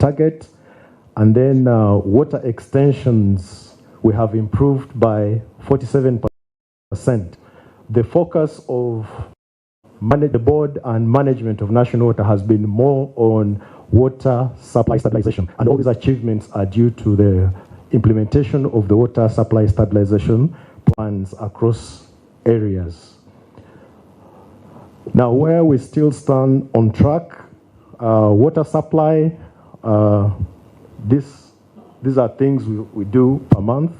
target. And then water extensions, we have improved by 47%. The focus of the board and management of National Water has been more on water supply stabilization. And all these achievements are due to the implementation of the water supply stabilization plans across areas. Now, where we still stand on track, water supply, these are things we do per month.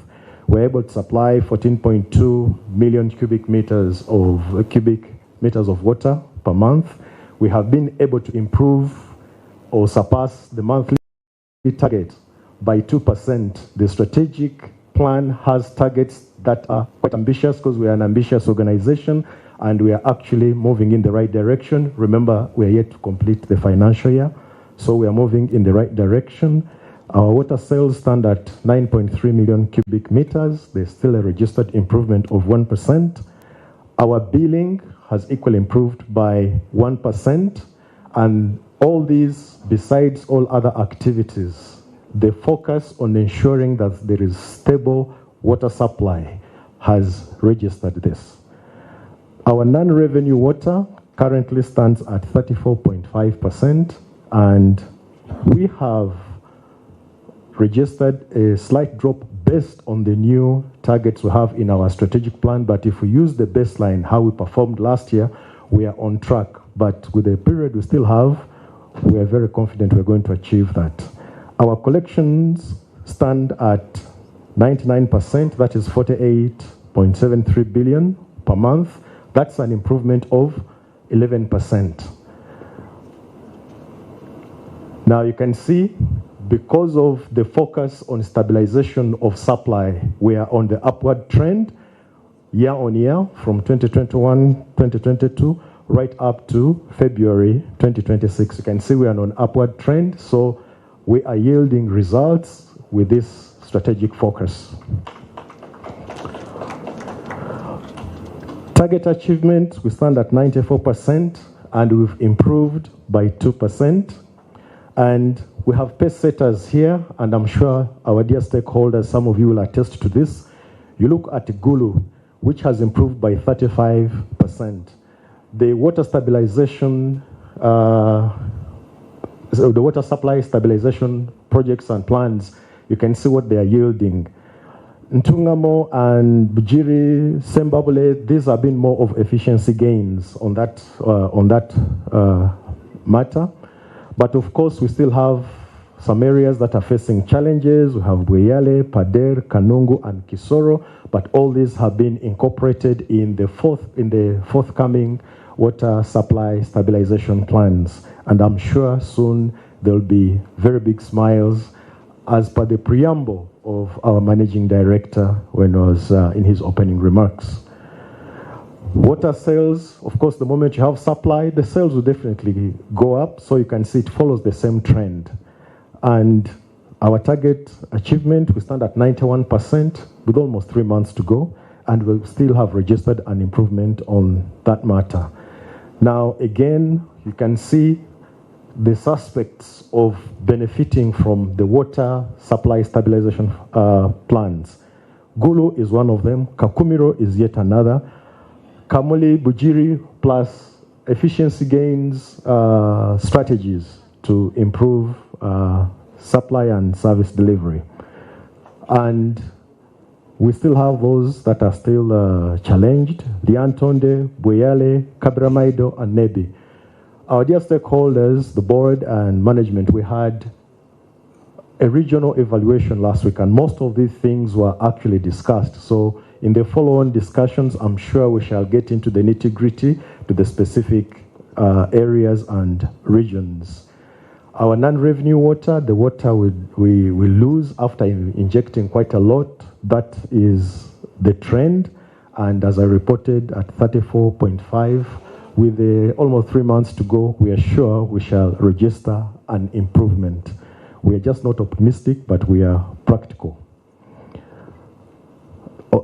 We're able to supply 14.2 million cubic meters of water per month. We have been able to improve or surpass the monthly target by 2%. The strategic plan has targets that are quite ambitious because we are an ambitious organization and we are actually moving in the right direction. Remember, we are yet to complete the financial year, so we are moving in the right direction. Our water sales stand at 9.3 million cubic meters. There's still a registered improvement of 1%. Our billing has equally improved by 1%. And all these, besides all other activities, the focus on ensuring that there is stable water supply has registered this. Our non-revenue water currently stands at 34.5%, and we have registered a slight drop based on the new targets we have in our strategic plan. But if we use the baseline, how we performed last year, we are on track. But with the period we still have, we are very confident we're going to achieve that. Our collections stand at 99%, that is 48.73 billion per month. That's an improvement of 11%. Now you can see, because of the focus on stabilization of supply, we are on the upward trend year on year from 2021, 2022, right up to February 2026. You can see we are on an upward trend, so we are yielding results with this strategic focus. Target achievement, we stand at 94%, and we've improved by 2%. And we have pace setters here, and I'm sure our dear stakeholders, some of you will attest to this. You look at Gulu, which has improved by 35%. The water stabilization, the water supply stabilization projects and plans, you can see what they are yielding. Ntungamo and Bujiri, Sembabule, these have been more of efficiency gains on that matter. But of course, we still have some areas that are facing challenges. We have Bweyale, Pader, Kanungu, and Kisoro, but all these have been incorporated in the forthcoming water supply stabilization plans. And I'm sure soon there'll be very big smiles as per the preamble of our managing director when he was in his opening remarks. Water sales, of course, the moment you have supply, the sales will definitely go up. So you can see it follows the same trend. And our target achievement, we stand at 91% with almost 3 months to go. And we'll still have registered an improvement on that matter. Now, again, you can see the suspects of benefiting from the water supply stabilization plans. Gulu is one of them. Kakumiro is yet another. Kamuli, Bujiri, plus efficiency gains strategies to improve supply and service delivery. And we still have those that are still challenged. Liantonde, Bweyale, Kabramaido, and Nebi. Our dear stakeholders, the board and management, we had a regional evaluation last week, and most of these things were actually discussed. So in the follow-on discussions, I'm sure we shall get into the nitty-gritty to the specific areas and regions. Our non-revenue water, the water we lose after injecting quite a lot, that is the trend. And as I reported at 34.5, with almost 3 months to go, we are sure we shall register an improvement. We are just not optimistic, but we are practical.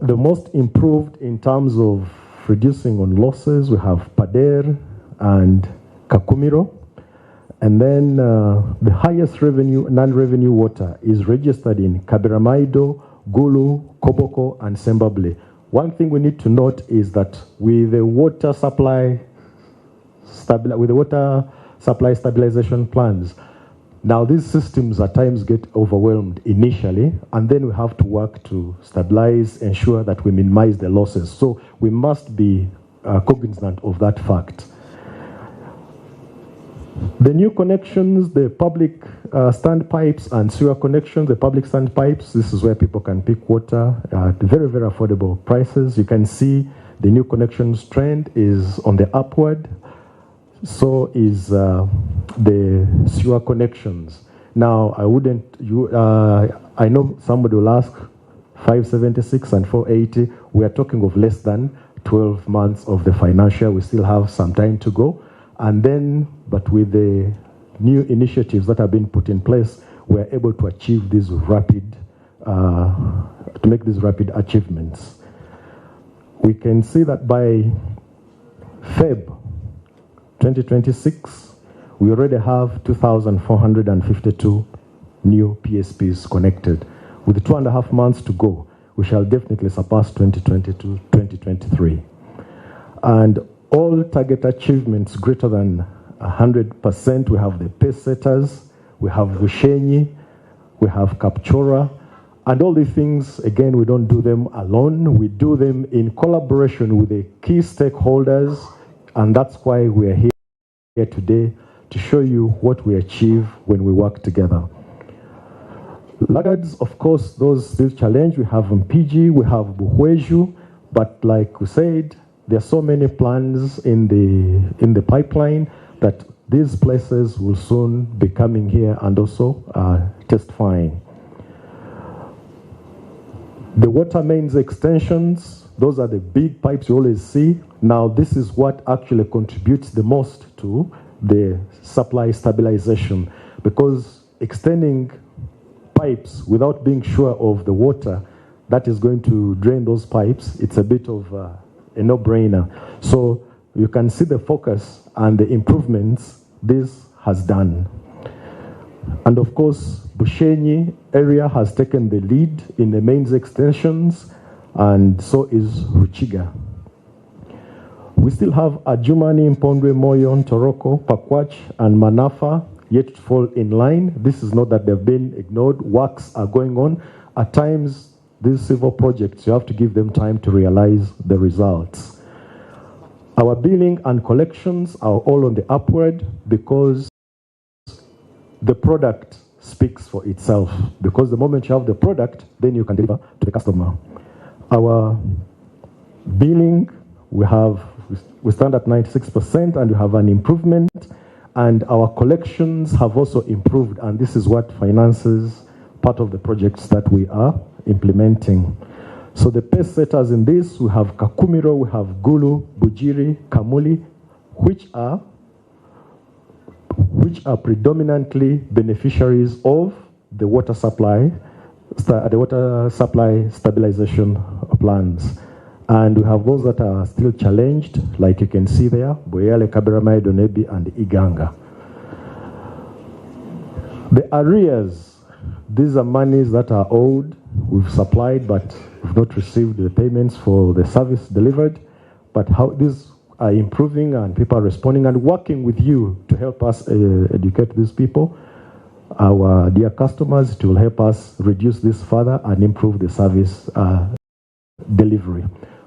The most improved in terms of reducing on losses, we have Pader and Kakumiro. And then the highest revenue, non-revenue water is registered in Kaberamaido, Gulu, Koboko, and Sembable. One thing we need to note is that with the water supply stabilization plans, now these systems at times get overwhelmed initially, and then we have to work to stabilize, ensure that we minimize the losses. So we must be cognizant of that fact. The new connections, the public standpipes and sewer connections, the public standpipes, this is where people can pick water at very, very affordable prices. You can see the new connections trend is on the upward. So is the sewer connections. Now, I know somebody will ask 576 and 480. We are talking of less than 12 months of the financial. We still have some time to go. And then, but with the new initiatives that have been put in place, we're able to achieve these rapid, to make these rapid achievements. We can see that by Feb 2026, we already have 2,452 new PSPs connected. With 2.5 months to go, we shall definitely surpass 2022, 2023. And all target achievements greater than 100%, we have the pace setters, we have Bushenyi, we have Captura, and all these things, again, we don't do them alone. We do them in collaboration with the key stakeholders, and that's why we are here today to show you what we achieve when we work together. Laggards, of course, those still challenge. We have Mpigi, we have Buhweju, but like we said, there are so many plans in the pipeline that these places will soon be coming here and also testifying. The water mains extensions, those are the big pipes you always see. Now, this is what actually contributes the most to the supply stabilization, because extending pipes without being sure of the water that is going to drain those pipes, it's a bit of a no-brainer. So you can see the focus and the improvements this has done. And of course, Bushenyi area has taken the lead in the mains extensions, and so is Ruchiga. We still have Adjumani, Mpondwe, Moyon, Toroko, Pakwach, and Manafa yet to fall in line. This is not that they've been ignored. Works are going on. At times, these civil projects, you have to give them time to realize the results. Our billing and collections are all on the upward because the product speaks for itself. Because the moment you have the product, then you can deliver to the customer. Our billing, we stand at 96%, and we have an improvement. And our collections have also improved, and this is what finances part of the projects that we are implementing. So the pace setters in this, we have Kakumiro, we have Gulu, Bujiri, Kamuli, which are predominantly beneficiaries of the water supply stabilization plans. And we have those that are still challenged, like you can see there, Boyale, Kaberamai, Donebi, and Iganga. The arrears, these are monies that are owed. We've supplied, but we've not received the payments for the service delivered. But how these are improving, and people are responding and working with you to help us educate these people. Our dear customers, it will help us reduce this further and improve the service delivery.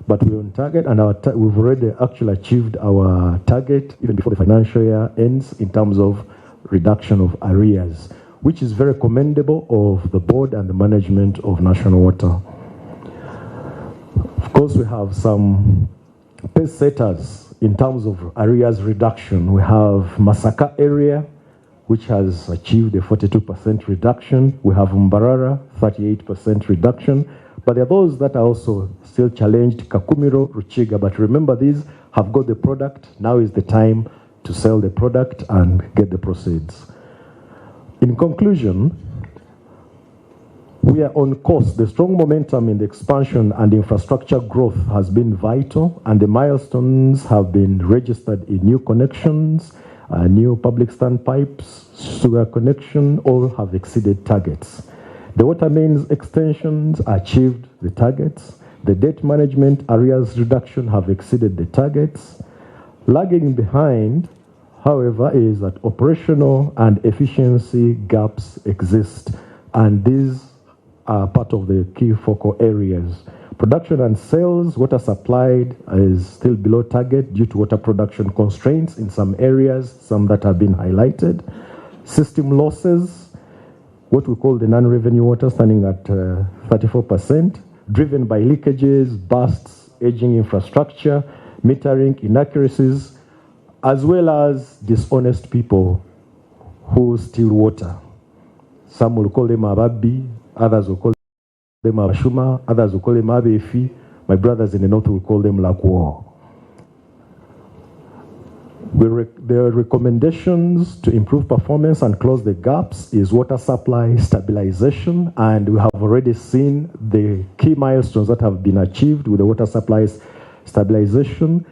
But we're on target, and we've already actually achieved our target even before the financial year ends in terms of reduction of arrears, which is very commendable of the board and the management of National Water. Of course, we have some pace setters in terms of arrears reduction. We have Masaka area, which has achieved a 42% reduction. We have Mbarara, 38% reduction. But there are those that are also still challenged, Kakumiro, Ruchiga. But remember, these have got the product. Now is the time to sell the product and get the proceeds. In conclusion, we are on course. The strong momentum in the expansion and infrastructure growth has been vital, and the milestones have been registered in new connections new public standpipes, sewer connection, all have exceeded targets. The water mains extensions achieved the targets. The debt management arrears reduction have exceeded the targets. Lagging behind, however, is that operational and efficiency gaps exist, and these are part of the key focal areas. Production and sales, water supplied is still below target due to water production constraints in some areas, some that have been highlighted. System losses, what we call the non-revenue water, standing at 34%, driven by leakages, bursts, aging infrastructure, metering inaccuracies, as well as dishonest people who steal water. Some will call them Ababi, others will call them Abashuma, others will call them Abefi. My brothers in the north will call them Lakwo. The recommendations to improve performance and close the gaps is water supply stabilization, and we have already seen the key milestones that have been achieved with the water supply stabilization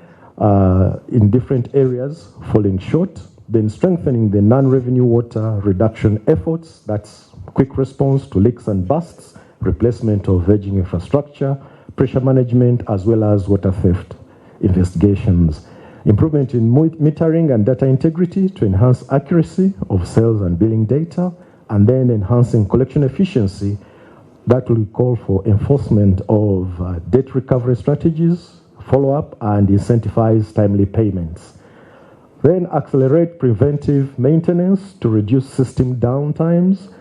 in different areas falling short. Then strengthening the non-revenue water reduction efforts, that's quick response to leaks and bursts, replacement of aging infrastructure, pressure management, as well as water theft investigations. Improvement in metering and data integrity to enhance accuracy of sales and billing data, and then enhancing collection efficiency. That will call for enforcement of debt recovery strategies, follow-up, and incentivize timely payments. Then accelerate preventive maintenance to reduce system downtimes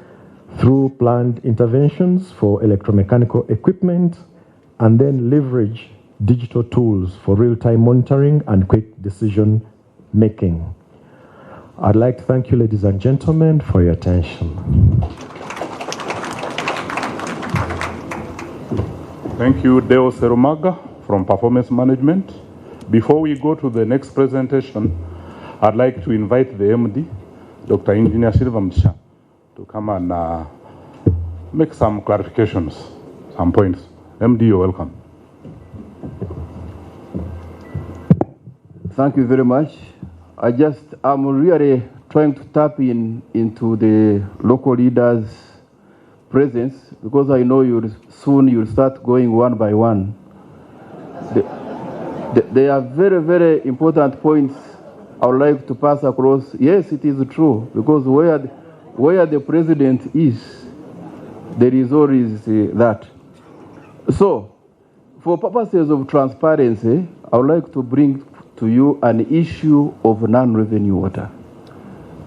through planned interventions for electromechanical equipment, and then leverage digital tools for real-time monitoring and quick decision making. I'd like to thank you, ladies and gentlemen, for your attention. Thank you, Deo Serumaga from Performance Management. Before we go to the next presentation, I'd like to invite the MD, Dr. Engineer Silva Msha, to come and make some clarifications, some points. MD, you're welcome. Thank you very much. I'm really trying to tap into the local leaders' presence, because I know soon you'll start going one by one. There are very, very important points I would like to pass across. Yes, it is true, because where the president is, there is always that. So, for purposes of transparency, I would like to bring to you an issue of non-revenue water.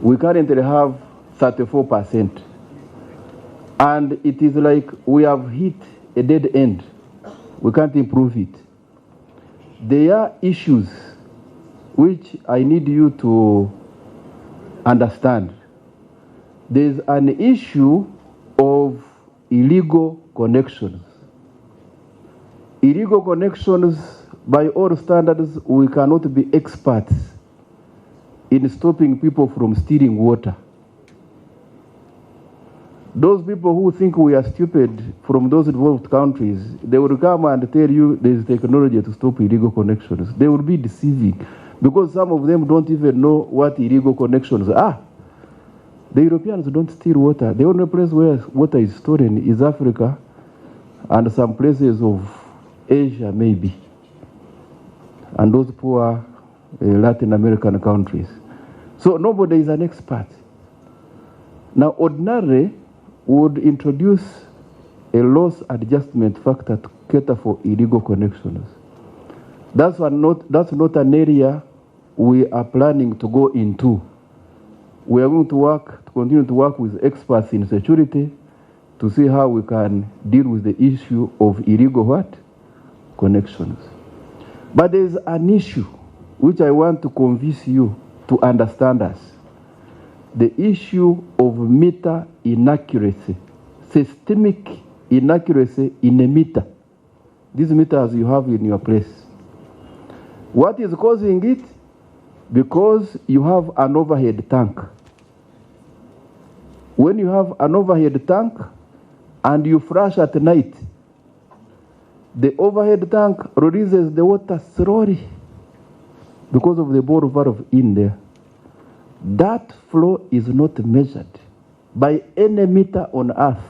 We currently have 34%. And it is like we have hit a dead end. We can't improve it. There are issues which I need you to understand. There's an issue of illegal connections. Illegal connections, by all standards, we cannot be experts in stopping people from stealing water. Those people who think we are stupid from those developed countries, they will come and tell you there's technology to stop illegal connections. They will be deceiving, because some of them don't even know what illegal connections are. The Europeans don't steal water. The only place where water is stolen is Africa and some places of Asia, maybe, and those poor Latin American countries. So nobody is an expert. Now, ordinarily, would introduce a loss adjustment factor to cater for illegal connections. That's not an area we are planning to go into. We are going to continue to work with experts in security to see how we can deal with the issue of illegal what? Connections. But there is an issue which I want to convince you to understand us. The issue of meter inaccuracy, systemic inaccuracy in a meter. These meters you have in your place. What is causing it? Because you have an overhead tank. When you have an overhead tank and you flush at night, the overhead tank releases the water slowly because of the bore valve in there. That flow is not measured by any meter on earth.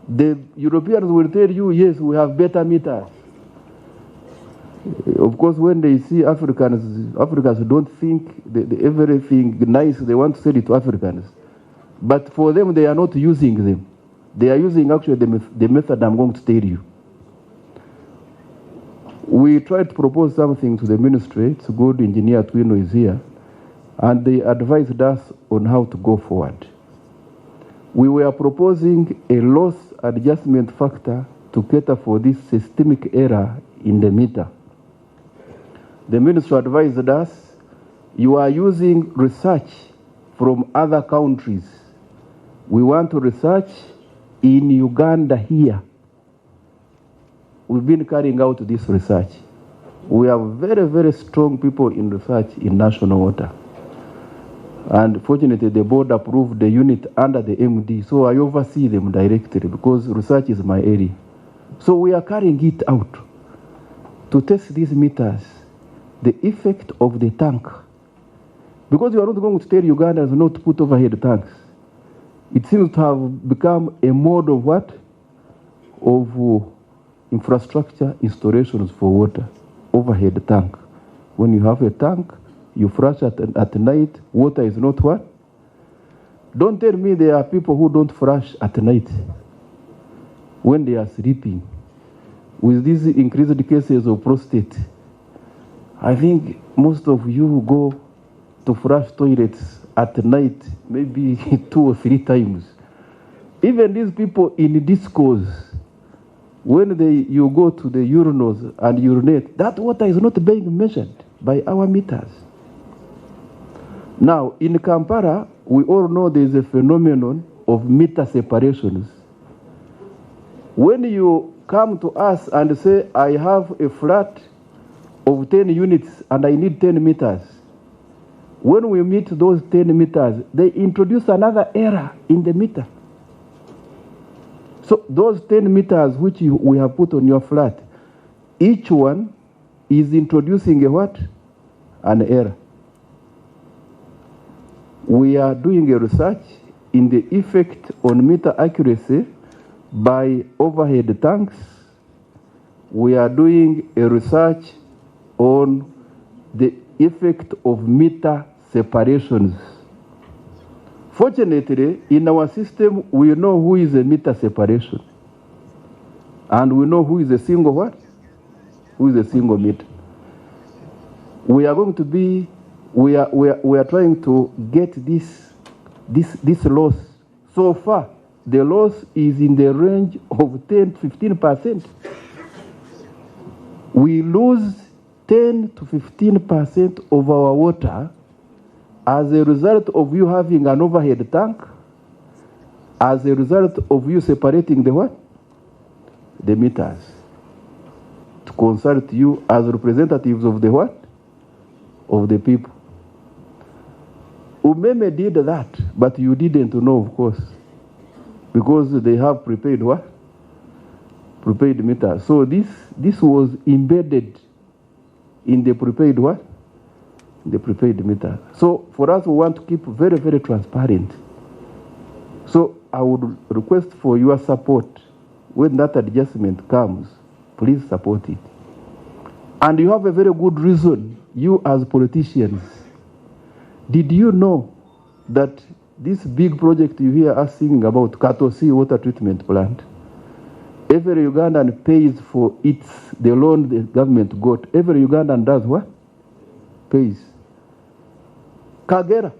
The Europeans will tell you, yes, we have better meters. Of course, when they see Africans don't think everything nice, they want to sell it to Africans. But for them, they are not using them. They are using actually the method I'm going to tell you. We tried to propose something to the ministry. It's good, Engineer Twino is here. And they advised us on how to go forward. We were proposing a loss adjustment factor to cater for this systemic error in the meter. The ministry advised us, you are using research from other countries. We want to research in Uganda here. We've been carrying out this research. We have very, very strong people in research in national water. And fortunately, the board approved the unit under the MD, so I oversee them directly because research is my area. So we are carrying it out to test these meters, the effect of the tank. Because you are not going to tell Ugandans not to put overhead tanks. It seems to have become a mode of what? Of infrastructure installations for water, overhead tank. When you have a tank, you flush at night, water is not what? Don't tell me there are people who don't flush at night when they are sleeping. With these increased cases of prostate, I think most of you go to flush toilets at night, maybe 2 or 3 times. Even these people in discos, when you go to the urinals and urinate, that water is not being measured by our meters. Now, in Kampala, we all know there is a phenomenon of meter separations. When you come to us and say, I have a flat of 10 units and I need 10 meters, when we meet those 10 meters, they introduce another error in the meter. So those 10 meters which we have put on your flat, each one is introducing a what? An error. We are doing a research in the effect on meter accuracy by overhead tanks. We are doing a research on the effect of meter separations. Fortunately, in our system, we know who is a meter separation. And we know who is a single what? Who is a single meter. We are going to be, we are trying to get this loss. So far, the loss is in the range of 10 to 15%. We lose 10 to 15% of our water as a result of you having an overhead tank, as a result of you separating the what? The meters. To consult you as representatives of the what? Of the people. Umeme did that, but you didn't know, of course, because they have prepaid what? Prepaid meters. So this was embedded in the prepaid what? The prepaid meter. So for us, we want to keep very, very transparent. So I would request for your support. When that adjustment comes, please support it. And you have a very good reason, you as politicians. Did you know that this big project you hear us singing about, Katosi water treatment plant, every Ugandan pays for the loan the government got. Every Ugandan does what? Pays. Kagera.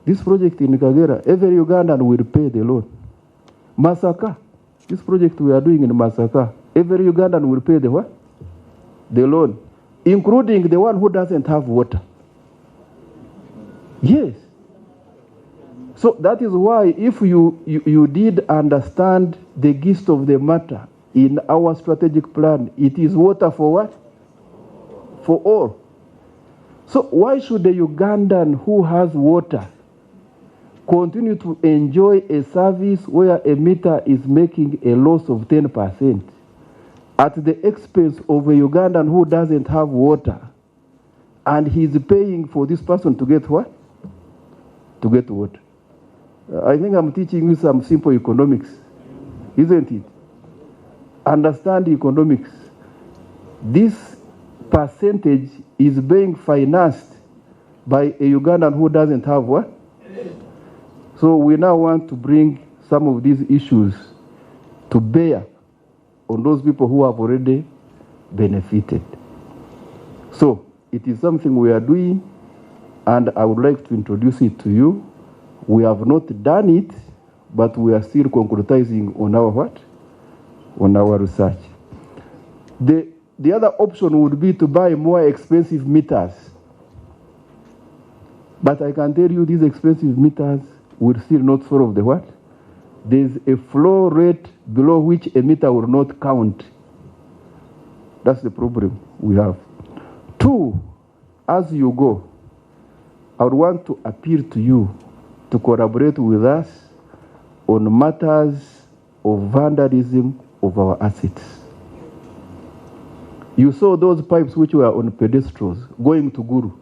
This project in Kagera, every Ugandan will pay the loan. Masaka. This project we are doing in Masaka, every Ugandan will pay the what? The loan, including the one who doesn't have water. Yes. So that is why if you did understand the gist of the matter in our strategic plan, it is water for what? For all. So why should the Ugandan who has water continue to enjoy a service where a meter is making a loss of 10% at the expense of a Ugandan who doesn't have water and he's paying for this person to get what? To get what? I think I'm teaching you some simple economics, isn't it? Understand economics. This percentage is being financed by a Ugandan who doesn't have what? So we now want to bring some of these issues to bear on those people who have already benefited. So it is something we are doing, and I would like to introduce it to you. We have not done it, but we are still concretizing on our what? On our research. The other option would be to buy more expensive meters. But I can tell you these expensive meters will still not solve the what? There's a flow rate below which a meter will not count. That's the problem we have. Two, as you go, I would want to appeal to you to collaborate with us on matters of vandalism of our assets. You saw those pipes which were on pedestals going to Guru.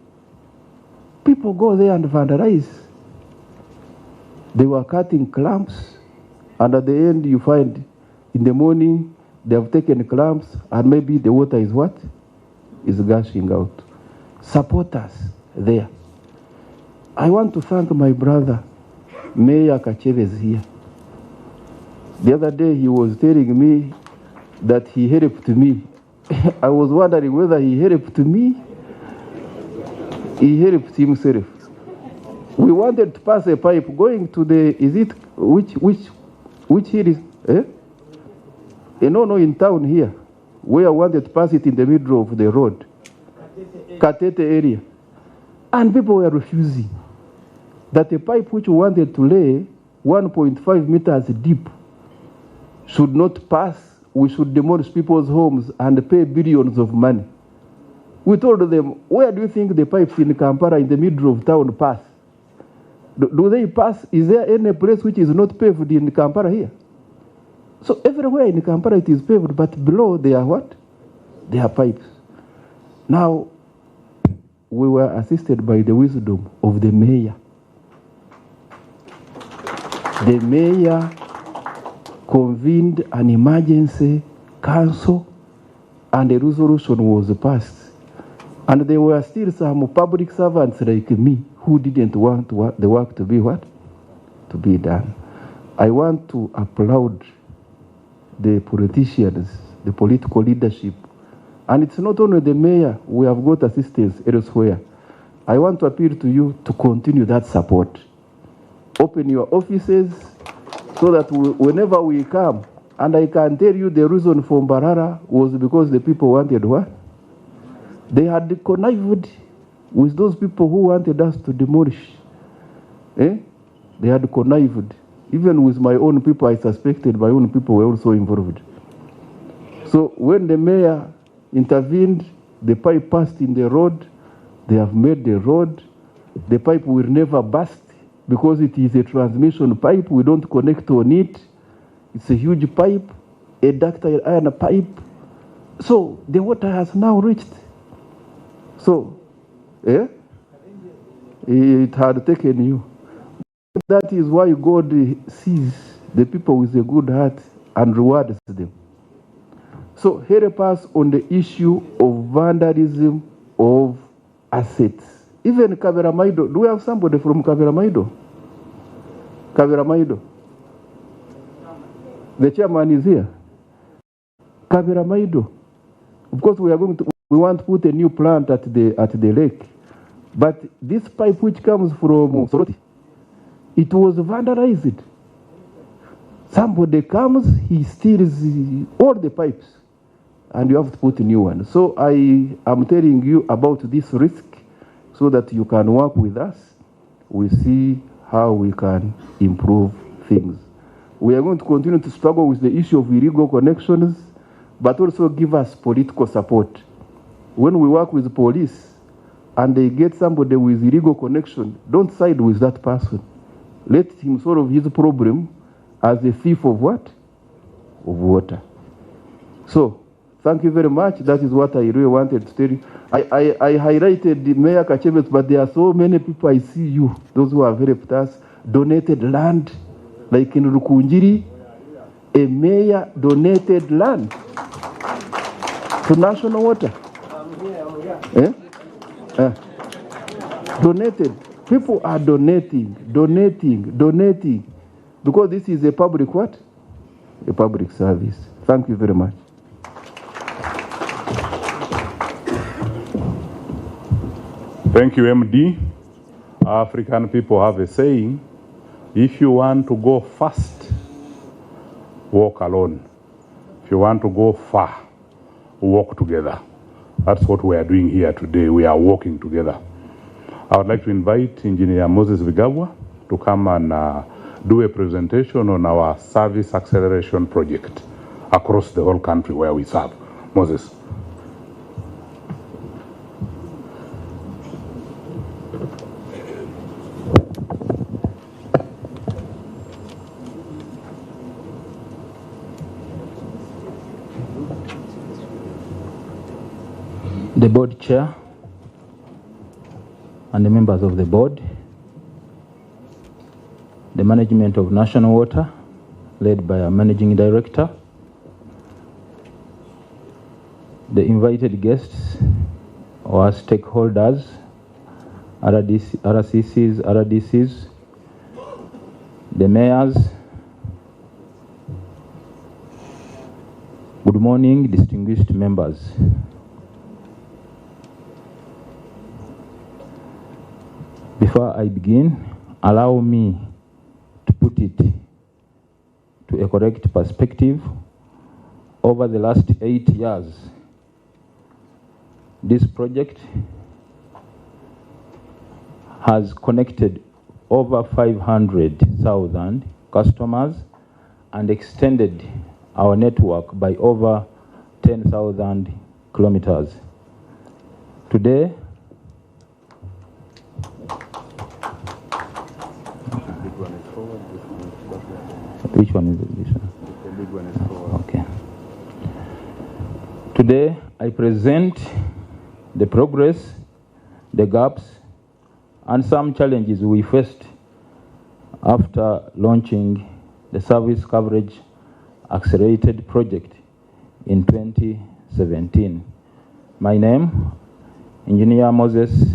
People go there and vandalize. They were cutting clamps, and at the end you find in the morning they have taken clamps, and maybe the water is what? Is gushing out. Support us there. I want to thank my brother, Mayor Kacheves here. The other day he was telling me that he helped me. I was wondering whether he helped me. He helped himself. We wanted to pass a pipe going to the, is it, which here is, eh? No, in town here, where I wanted to pass it in the middle of the road. Katete area. And people were refusing. That a pipe which we wanted to lay 1.5 meters deep should not pass. We should demolish people's homes and pay billions of money. We told them, where do you think the pipes in Kampala in the middle of town pass? Do they pass? Is there any place which is not paved in Kampala here? So everywhere in Kampala it is paved, but below they are what? They are pipes. Now, we were assisted by the wisdom of the mayor. The mayor convened an emergency council, and a resolution was passed. And there were still some public servants like me who didn't want the work to be what? To be done. I want to applaud the politicians, the political leadership. And it's not only the mayor, we have got assistance elsewhere. I want to appeal to you to continue that support. Open your offices so that whenever we come, and I can tell you the reason for Mbarara was because the people wanted what? They had connived with those people who wanted us to demolish. They had connived. Even with my own people, I suspected my own people were also involved. So when the mayor intervened, the pipe passed in the road. They have made the road. The pipe will never burst because it is a transmission pipe. We don't connect on it. It's a huge pipe, a ductile iron pipe. So the water has now reached. So, it had taken you. That is why God sees the people with a good heart and rewards them. So help us on the issue of vandalism of assets. Even Kaberamaido. Do we have somebody from Kaberamaido? Kaberamaido. The chairman is here. Kaberamaido. Of course, we want to put a new plant at the lake. But this pipe which comes from Soroti, it was vandalized. Somebody comes, he steals all the pipes, and you have to put a new one. So I am telling you about this risk so that you can work with us. We see how we can improve things. We are going to continue to struggle with the issue of illegal connections, but also give us political support. When we work with the police and they get somebody with illegal connection, don't side with that person. Let him solve his problem as a thief of what? Of water. So, Thank you very much. That is what I really wanted to tell you. I highlighted the Mayor Kachemet, but there are so many people I see you, those who have helped us, donated land, like in Rukunjiri, a mayor donated land to National Water. Donated. People are donating, because this is a public what? A public service. Thank you very much. Thank you, MD. African people have a saying, if you want to go fast, walk alone. If you want to go far, walk together. That's what we are doing here today. We are walking together. I would like to invite Engineer Moses Vigabwa to come and do a presentation on our service acceleration project across the whole country where we serve. Moses. The board chair and the members of the board, the management of National Water, led by our managing director, the invited guests or stakeholders, RCCs, RDCs, the mayors. Good morning, distinguished members. Before I begin, allow me to put it to a correct perspective. Over the last 8 years, this project has connected over 500,000 customers and extended our network by over 10,000 kilometers. Today, which one is it? This one? The big one is forward. Okay. Today, I present the progress, the gaps, and some challenges we faced after launching the Service Coverage Accelerated Project in 2017. My name, Engineer Moses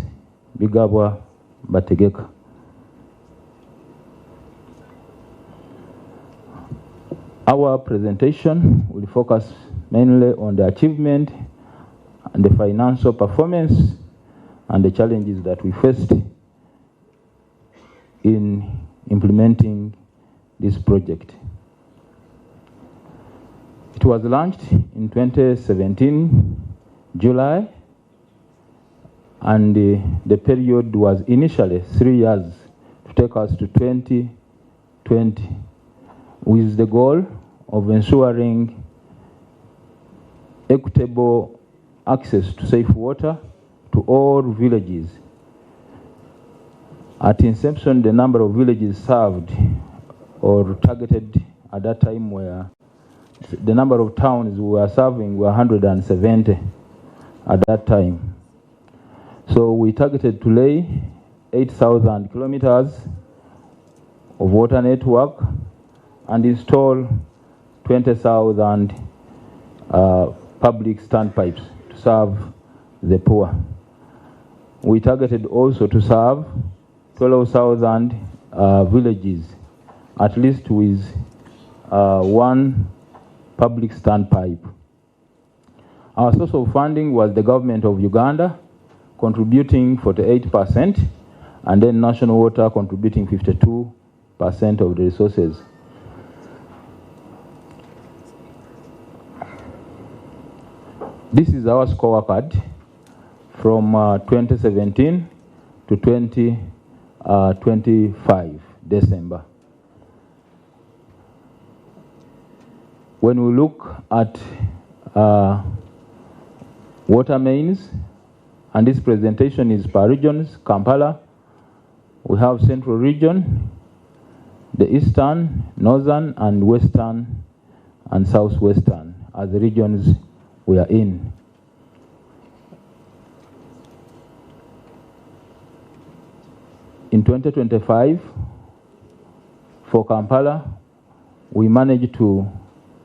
Vigabwa Bategeka. Our presentation will focus mainly on the achievement and the financial performance and the challenges that we faced in implementing this project. It was launched in 2017, July, and the period was initially 3 years to take us to 2020, with the goal of ensuring equitable access to safe water to all villages. At inception, the number of villages served or targeted at that time were, the number of towns we were serving were 170 at that time. So we targeted to lay 8,000 kilometers of water network and install 20,000 public standpipes to serve the poor. We targeted also to serve 12,000 villages, at least with one public standpipe. Our source of funding was the government of Uganda, contributing 48%, and then National Water contributing 52% of the resources. This is our scorecard from 2017 to 2025, December. When we look at water mains, and this presentation is per regions, Kampala, we have Central Region, the Eastern, Northern, and Western, and Southwestern as the regions we are in. In 2025, for Kampala, we managed to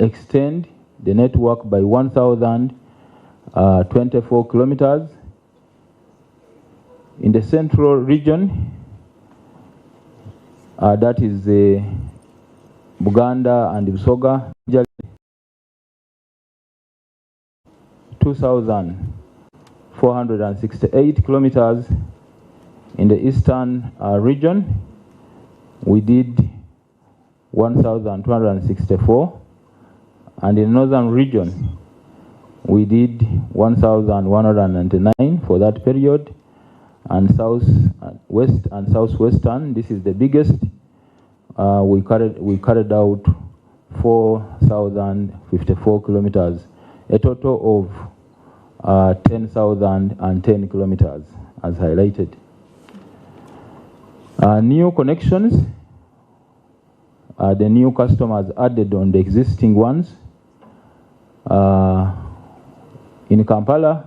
extend the network by 1,024 kilometers. In the central region, that is Buganda and Busoga, 2,468 kilometers. In the eastern region, we did 1,264, and in the northern region, we did 1,199 for that period, and southwest and southwestern, this is the biggest, we carried out 4,054 kilometers, a total of 10,010 kilometers, as highlighted. New connections, the new customers added on the existing ones. In Kampala,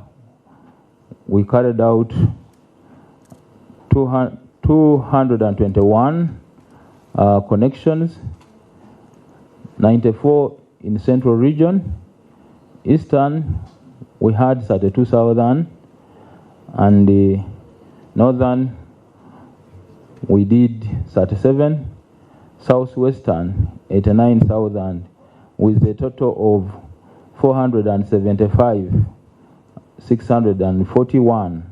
we carried out 221 connections, 94 in central region. Eastern, we had 32,000, and the northern, we did 37, southwestern 89,000, with a total of 475,641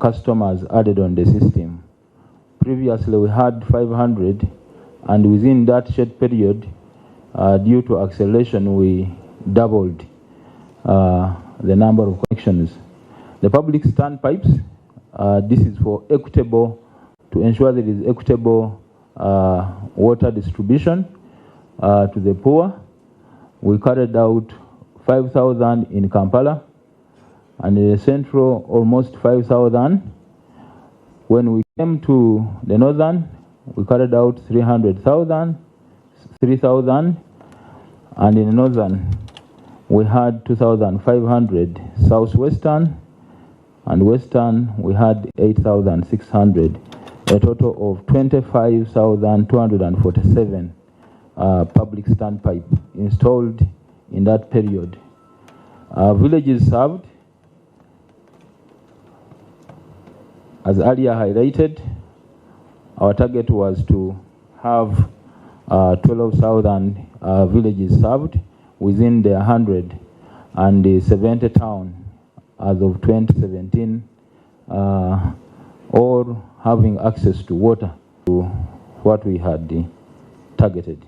customers added on the system. Previously we had 500, and within that short period, due to acceleration, we doubled the number of connections. The public standpipes, this is for equitable, to ensure there is equitable water distribution to the poor. We carried out 5,000 in Kampala, and in the central almost 5,000. When we came to the northern, we carried out 3,000, and in the northern we had 2,500. Southwestern and western we had 8,600. A total of 25,247 public standpipe installed in that period. Villages served, as earlier highlighted, our target was to have 12,000 villages served within the 170 town as of 2017, or having access to water to what we had targeted.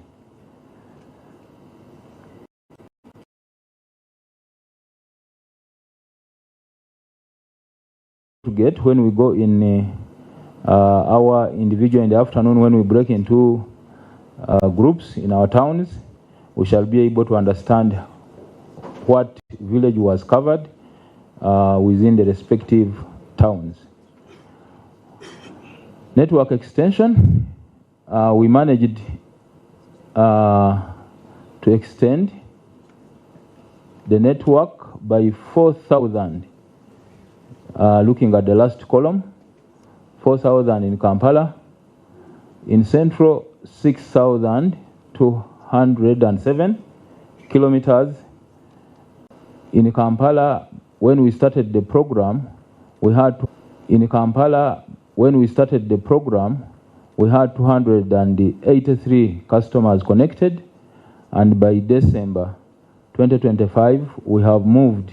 To get when we go in our individual in the afternoon, when we break into groups in our towns, we shall be able to understand what village was covered within the respective towns. Network extension, we managed to extend the network by 4,000. Looking at the last column, 4,000 in Kampala. In central, 6,207 kilometers. In Kampala, when we started the program, we had 283 customers connected, and by December 2025, we have moved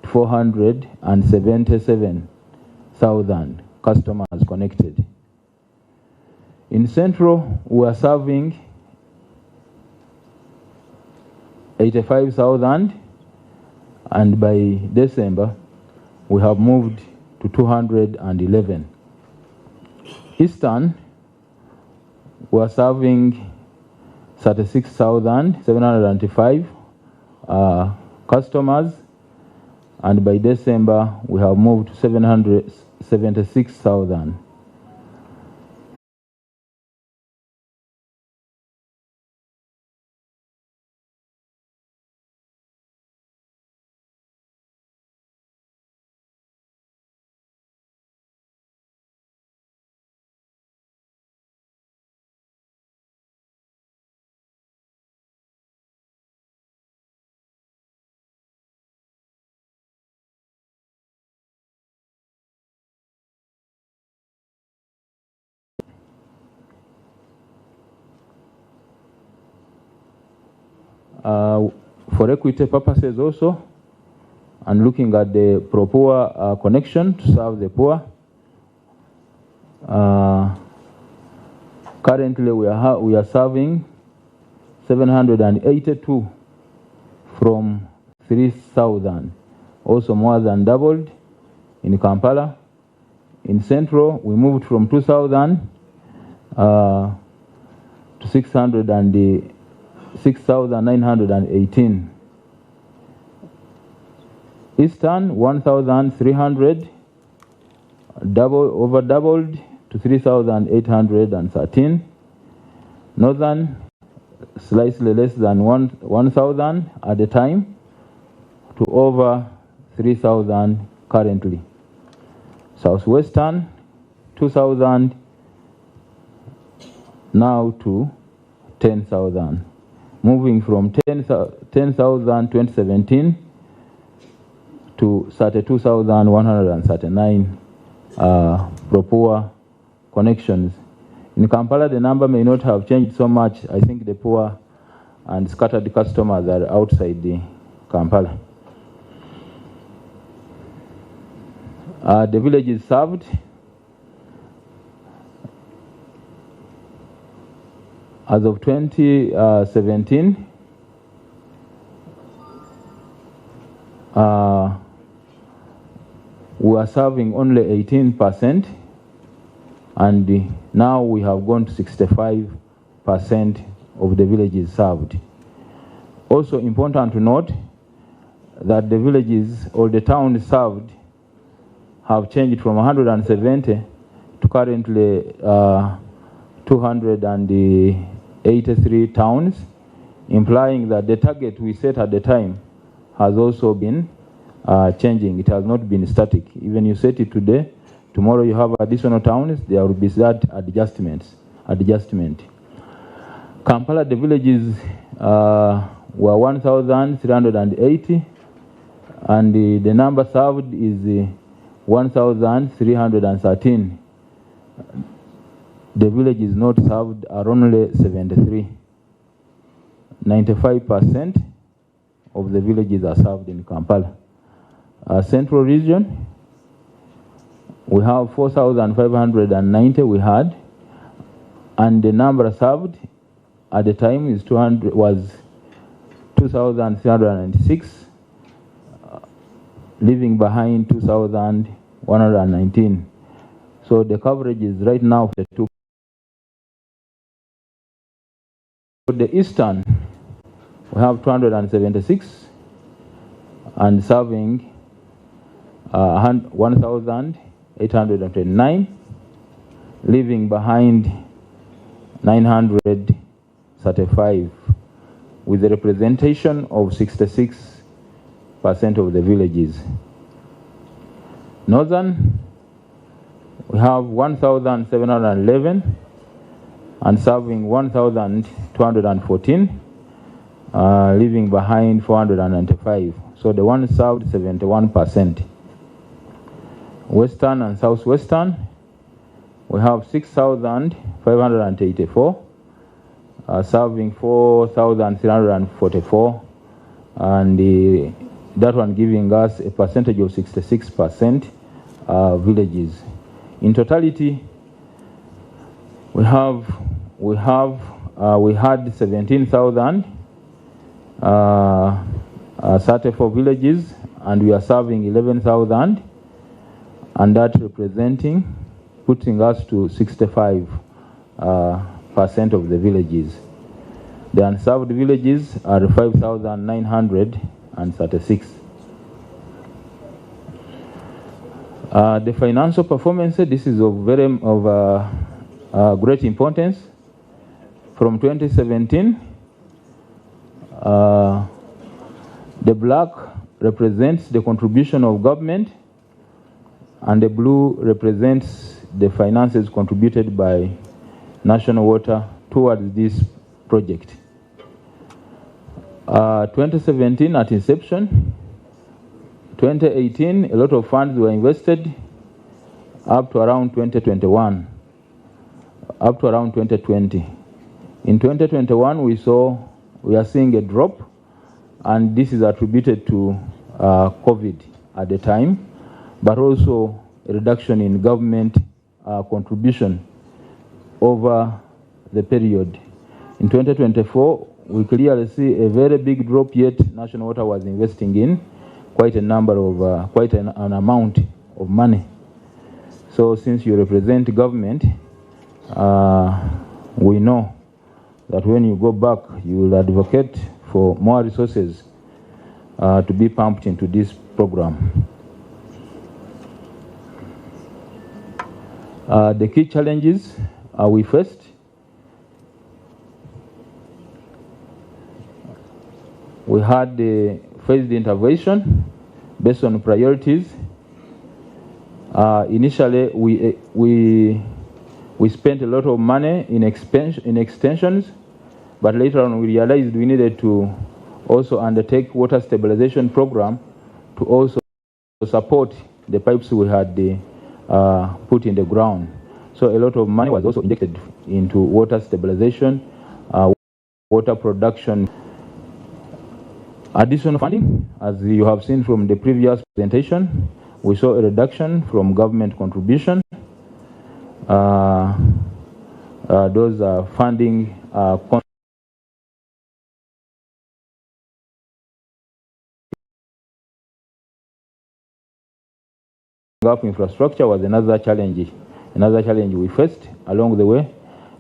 to 477,000 customers connected. In Central, we are serving 85,000, and by December, we have moved to 211. Eastern, we are serving 36,795 customers, and by December, we have moved to 776,000. for equity purposes also, and looking at the pro-poor connection to serve the poor. Currently, we are serving 782 from 3,000, also more than doubled in Kampala. In Central, we moved from 2,000 to 6,918. Eastern, 1,300, over doubled to 3,813. Northern, slightly less than 1,000 at the time, to over 3,000 currently. Southwestern, 2,000 now to 10,000, moving from 10,000 2017 to 32,139 pro-poor connections. In Kampala, the number may not have changed so much. I think the poor and scattered customers are outside the Kampala. The village is served. As of 2017, we are serving only 18%, and now we have gone to 65% of the villages served. Also important to note that the villages or the towns served have changed from 170 to currently 283 towns, implying that the target we set at the time has also been changing. It has not been static. Even you set it today, tomorrow you have additional towns, there will be that adjustment. Kampala, the villages were 1,380, and the number served is 1,313. The villages not served are only 73. 95% of the villages are served in Kampala. Central region, we have 4,590 we had, and the number served at the time is 2,396, leaving behind 2,119. So the coverage is right now 2. For the Eastern, we have 276 and serving 1,829, leaving behind 935, with a representation of 66% of the villages. Northern, we have 1,711 and serving 1,214, leaving behind 495. So the one served 71%. Western and Southwestern, we have 6,584, serving 4,344, and that one giving us a percentage of 66% villages. In totality, we had 17,034 villages, and we are serving 11,000, and that putting us to 65% of the villages. The unserved villages are 5,936. The financial performance, this is of great importance. From 2017, the black represents the contribution of government, and the blue represents the finances contributed by National Water towards this project. 2017 at inception, 2018, a lot of funds were invested up to around 2021, up to around 2020. In 2021, we are seeing a drop and this is attributed to COVID at the time, but also a reduction in government contribution over the period. In 2024, we clearly see a very big drop, yet National Water was investing in quite a number of, quite an amount of money. So since you represent government, we know that when you go back, you will advocate for more resources to be pumped into this program. The key challenges we faced: we had the phased intervention based on priorities. Initially, we spent a lot of money in extensions, but later on we realized we needed to also undertake water stabilization program to also support the pipes we had put in the ground. So a lot of money was also injected into water stabilization, water production. Additional funding, as you have seen from the previous presentation, we saw a reduction from government contribution. Those are funding gap infrastructure was another challenge we faced along the way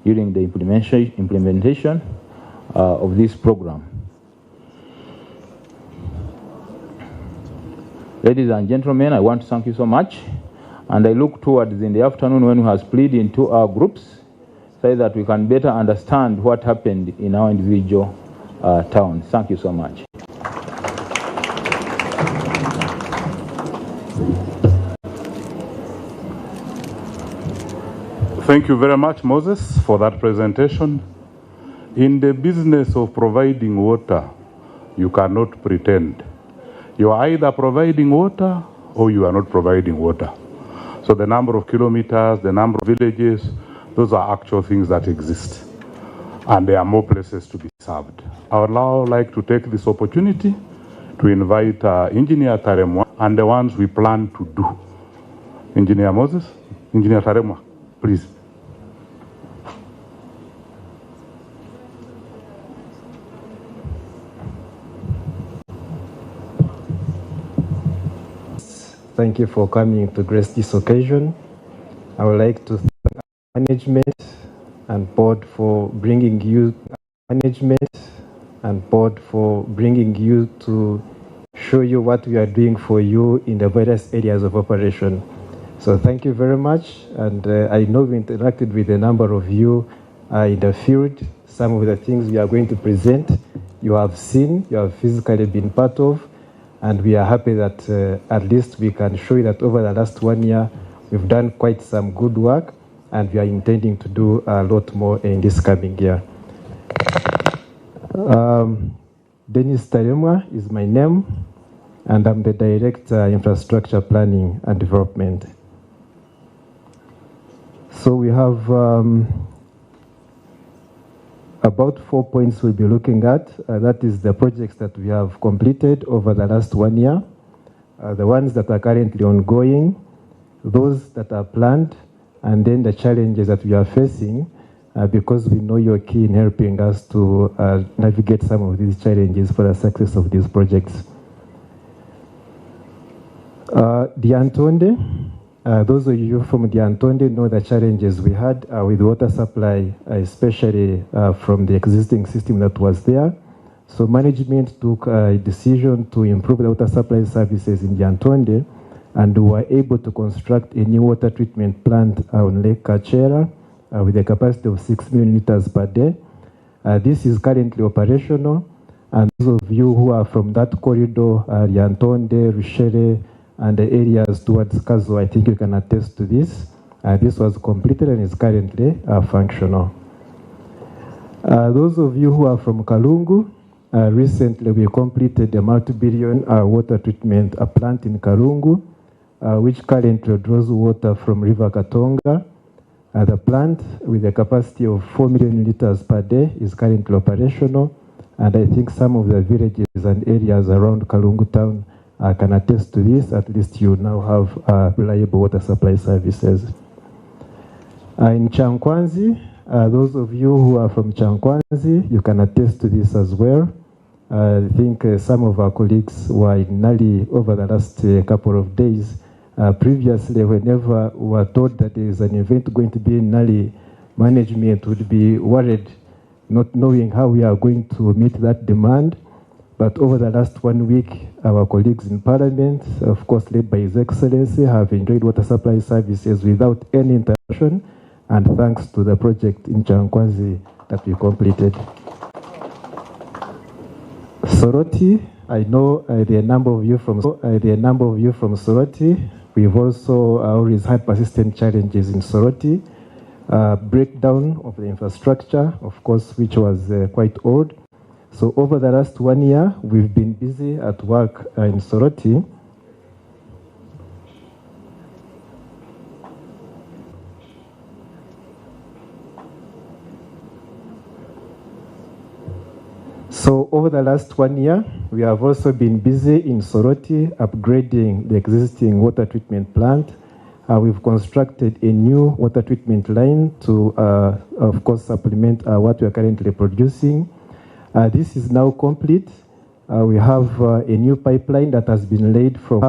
during the implementation of this program. Ladies and gentlemen, I want to thank you so much, and I look towards in the afternoon when we have split into our groups so that we can better understand what happened in our individual towns. Thank you so much. Thank you very much, Moses, for that presentation. In the business of providing water, you cannot pretend. You are either providing water or you are not providing water. So the number of kilometers, the number of villages, those are actual things that exist. And there are more places to be served. I would now like to take this opportunity to invite Engineer Taremwa and the ones we plan to do. Engineer Moses, Engineer Taremwa, please. Thank you for coming to grace this occasion. I would like to thank management and board for bringing you to show you what we are doing for you in the various areas of operation. So thank you very much, and I know we interacted with a number of you in the field. Some of the things we are going to present, you have seen, you have physically been part of, and we are happy that at least we can show you that over the last 1 year, we've done quite some good work, and we are intending to do a lot more in this coming year. Dennis Taremwa is my name, and I'm the Director, Infrastructure Planning and Development. So we have about 4 points we'll be looking at. That is the projects that we have completed over the last 1 year, the ones that are currently ongoing, those that are planned, and then the challenges that we are facing, because we know you're key in helping us to navigate some of these challenges for the success of these projects. The Antonde, those of you from the Antonde know the challenges we had with water supply, especially from the existing system that was there. So management took a decision to improve the water supply services in the Antonde, and we were able to construct a new water treatment plant on Lake Kachera with a capacity of 6 million liters per day. This is currently operational, and those of you who are from that corridor, the Antonde, Rushere, and the areas towards Kazo, I think you can attest to this. This was completed and is currently functional. Those of you who are from Kalungu, recently we completed a multi-billion water treatment plant in Kalungu, which currently draws water from River Katonga. The plant, with a capacity of 4 million liters per day, is currently operational, And I think some of the villages and areas around Kalungu town can attest to this. At least you now have reliable water supply services. In Chankwanzi, those of you who are from Chankwanzi, you can attest to this as well. I think some of our colleagues were in Nali over the last couple of days. Previously, whenever we were told that there is an event going to be in Nali, management would be worried, not knowing how we are going to meet that demand. But over the last 1 week, our colleagues in Parliament, of course led by His Excellency, have enjoyed water supply services without any interruption, and thanks to the project in Chankwanzi that we completed. Soroti, I know there are a number of you from Soroti. We've also always had persistent challenges in Soroti. Breakdown of the infrastructure, of course, which was quite old. So over the last 1 year, we've been busy at work in Soroti. So over the last 1 year, we have also been busy in Soroti upgrading the existing water treatment plant. We've constructed a new water treatment line to, of course, supplement what we are currently producing. This is now complete. We have a new pipeline that has been laid from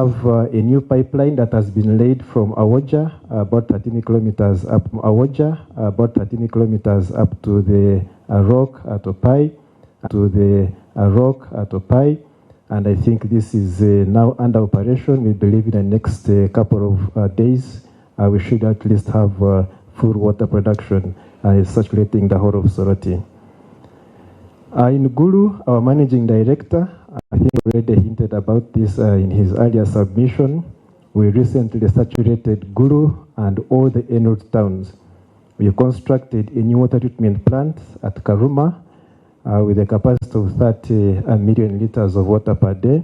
Awoja, about 13 kilometers up from Awoja, about 13 kilometers up to the rock at Opai, and I think this is now under operation. We believe in the next couple of days, we should at least have full water production circulating the whole of Soroti. In Gulu, our managing director, I think already hinted about this in his earlier submission. We recently saturated Gulu and all the en-route towns. We constructed a new water treatment plant at Karuma with a capacity of 30 million liters of water per day.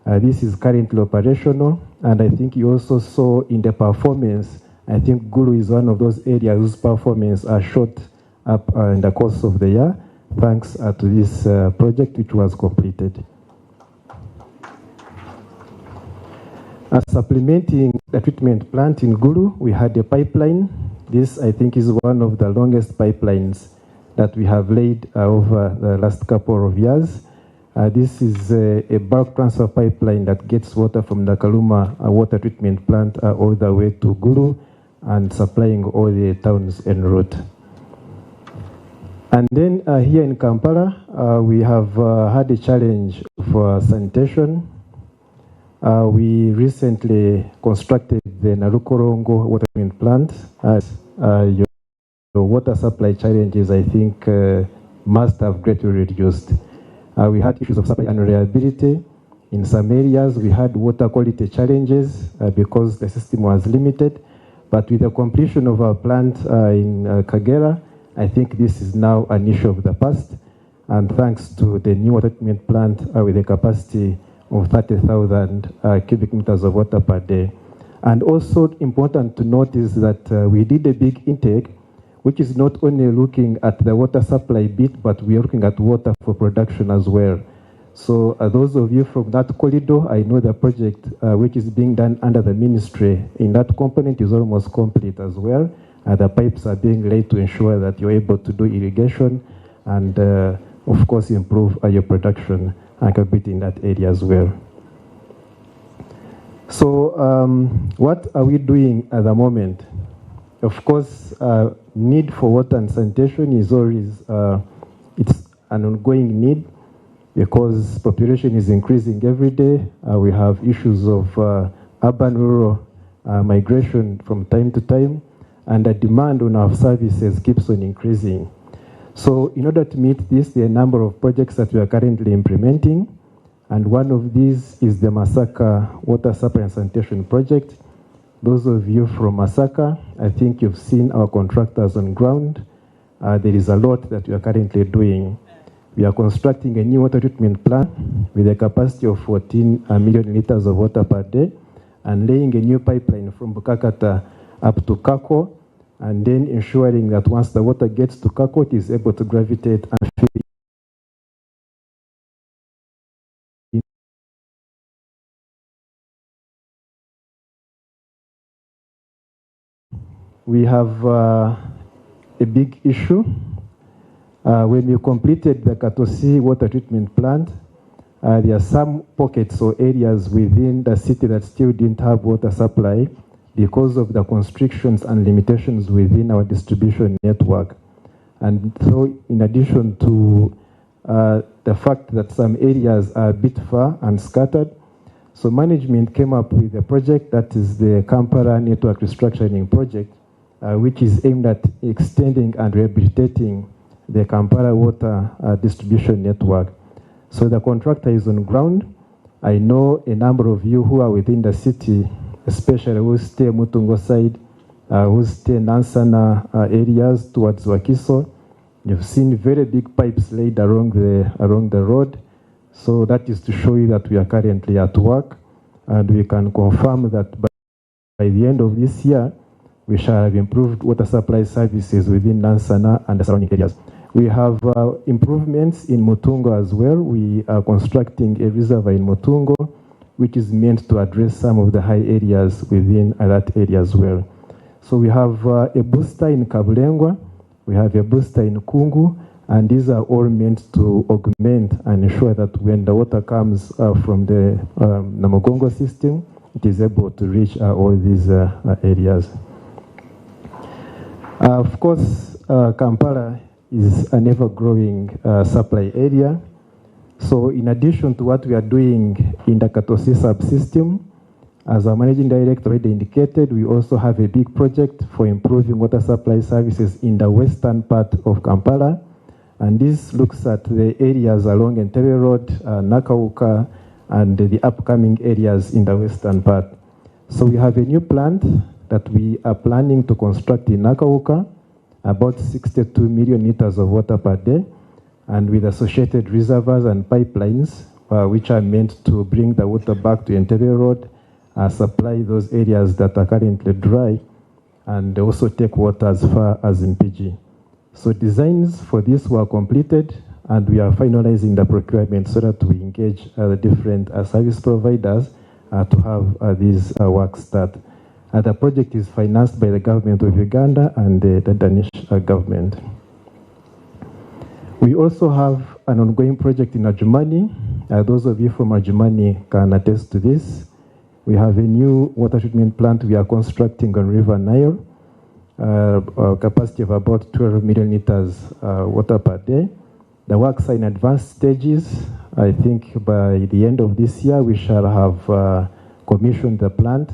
This is currently operational, and I think you also saw in the performance, I think Gulu is one of those areas whose performance are shot up in the course of the year, thanks to this project which was completed. Supplementing the treatment plant in Gulu, we had a pipeline. This, I think, is one of the longest pipelines that we have laid over the last couple of years. This is a bulk transfer pipeline that gets water from the Kaluma water treatment plant all the way to Gulu and supplying all the towns en route. And then here in Kampala, we have had a challenge for sanitation. We recently constructed the Narukorongo water treatment plant. Your water supply challenges, I think, must have greatly reduced. We had issues of supply unreliability. In some areas, we had water quality challenges because the system was limited. But with the completion of our plant in Kagera, I think this is now an issue of the past. And thanks to the new water treatment plant with a capacity of 30,000 cubic meters of water per day. And also important to note is that we did a big intake, which is not only looking at the water supply bit, but we are looking at water for production as well. So those of you from that corridor, I know the project which is being done under the ministry in that component is almost complete as well. The pipes are being laid to ensure that you're able to do irrigation and, of course, improve your production and a bit in that area as well. So what are we doing at the moment? Of course, need for water and sanitation is always, it's an ongoing need because population is increasing every day. We have issues of urban-rural migration from time to time, and the demand on our services keeps on increasing. So in order to meet this, there are a number of projects that we are currently implementing, and one of these is the Masaka Water Supply and Sanitation Project. Those of you from Masaka, I think you've seen our contractors on ground. There is a lot that we are currently doing. We are constructing a new water treatment plant with a capacity of 14 million liters of water per day and laying a new pipeline from Bukakata up to Kako, and then ensuring that once the water gets to Kako, it is able to gravitate and feed we have a big issue. When we completed the Katosi water treatment plant, there are some pockets or areas within the city that still didn't have water supply because of the constrictions and limitations within our distribution network. And so in addition to the fact that some areas are a bit far and scattered, so management came up with a project that is the Kampala Network Restructuring Project, which is aimed at extending and rehabilitating the Kampala water distribution network. So the contractor is on ground. I know a number of you who are within the city, especially who stay Mutungo side, who stay Nansana areas towards Wakiso. You've seen very big pipes laid along the road. So that is to show you that we are currently at work, and we can confirm that by the end of this year, we shall have improved water supply services within Nansana and the surrounding areas. We have improvements in Mutungo as well. We are constructing a reservoir in Mutungo, which is meant to address some of the high areas within that area as well. So we have a booster in Kabulengwa, we have a booster in Kungu, and these are all meant to augment and ensure that when the water comes from the Namugongo system, it is able to reach all these areas. Of course, Kampala is an ever-growing supply area. So in addition to what we are doing in the Katosi subsystem, as our managing director already indicated, we also have a big project for improving water supply services in the western part of Kampala. And this looks at the areas along Entebbe Road, Nakauka, and the upcoming areas in the western part. So we have a new plant that we are planning to construct in Nakauka, about 62 million liters of water per day, and with associated reservoirs and pipelines, which are meant to bring the water back to Entebbe Road, supply those areas that are currently dry, and also take water as far as Mpigi. So designs for this were completed, and we are finalizing the procurement so that we engage the different service providers to have this work start. The project is financed by the government of Uganda and the Danish government. We also have an ongoing project in Adjumani. Those of you from Adjumani can attest to this. We have a new water treatment plant we are constructing on River Nile, capacity of about 12 million liters water per day. The works are in advanced stages. I think by the end of this year, we shall have commissioned the plant.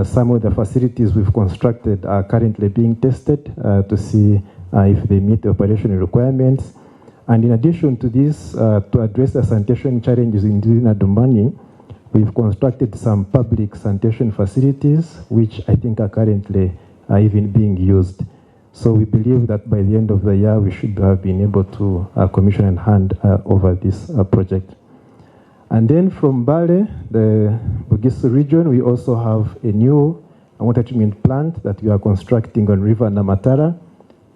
Some of the facilities we've constructed are currently being tested to see if they meet the operational requirements. And in addition to this, to address the sanitation challenges in Adjumani, we've constructed some public sanitation facilities, which I think are currently even being used. So we believe that by the end of the year, we should have been able to commission and hand over this project. And then from Bale, the Bugisu region, we also have a new water treatment plant that we are constructing on River Namatara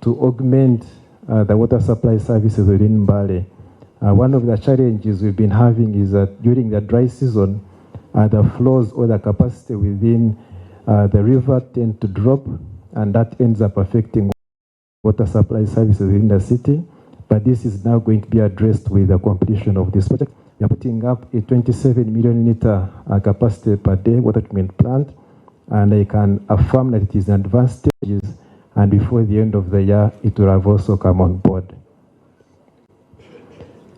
to augment the water supply services within Bale. One of the challenges we've been having is that during the dry season, the flows or the capacity within the river tend to drop, and that ends up affecting water supply services within the city. But this is now going to be addressed with the completion of this project. We are putting up a 27 million liter capacity per day water treatment plant, and I can affirm that it is in advanced stages, and before the end of the year, it will have also come on board.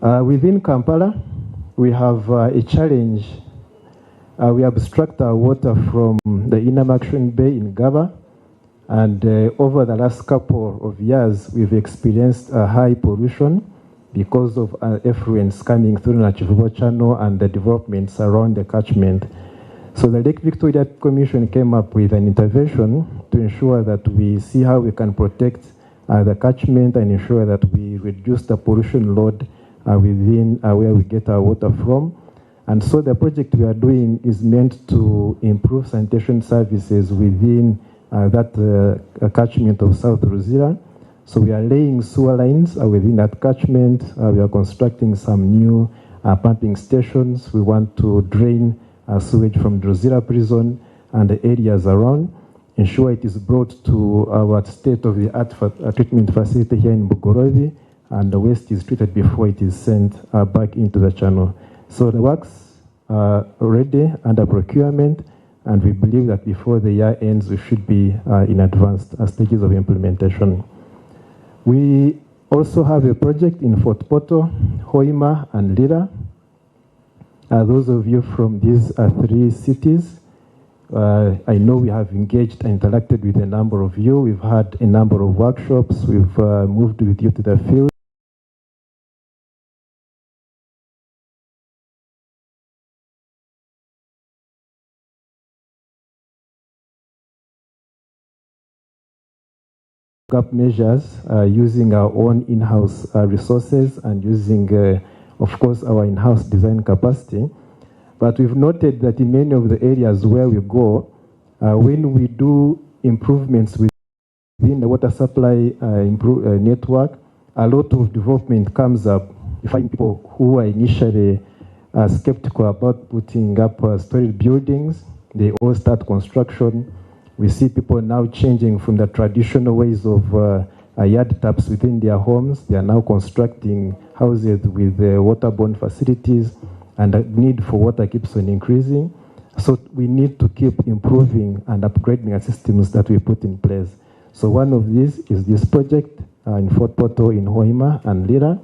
Within Kampala, we have a challenge. We abstract our water from the Inner Makshin Bay in Gaba, and over the last couple of years, we've experienced a high pollution because of effluents coming through the Nachivubo Channel and the developments around the catchment. So the Lake Victoria Commission came up with an intervention to ensure that we see how we can protect the catchment and ensure that we reduce the pollution load within where we get our water from. And so the project we are doing is meant to improve sanitation services within that catchment of South Ruzira. So we are laying sewer lines within that catchment. We are constructing some new pumping stations. We want to drain sewage from Ruzira prison and the areas around. ensure it is brought to our state-of-the-art treatment facility here in Bugorovi, and the waste is treated before it is sent back into the channel. So the works are ready under procurement, and we believe that before the year ends, we should be in advanced stages of implementation. We also have a project in Fort Portal, Hoima, and Lira. Those of you from these three cities, I know we have engaged and interacted with a number of you. We've had a number of workshops. We've moved with you to the field. Up measures using our own in-house resources and using, of course, our in-house design capacity. But we've noted that in many of the areas where we go, when we do improvements within the water supply network, a lot of development comes up. You find people who are initially skeptical about putting up storage buildings. They all start construction. We see people now changing from the traditional ways of yard taps within their homes. They are now constructing houses with waterborne facilities, and the need for water keeps on increasing. So we need to keep improving and upgrading our systems that we put in place. So one of these is this project in Fort Portal, in Hoima and Lira.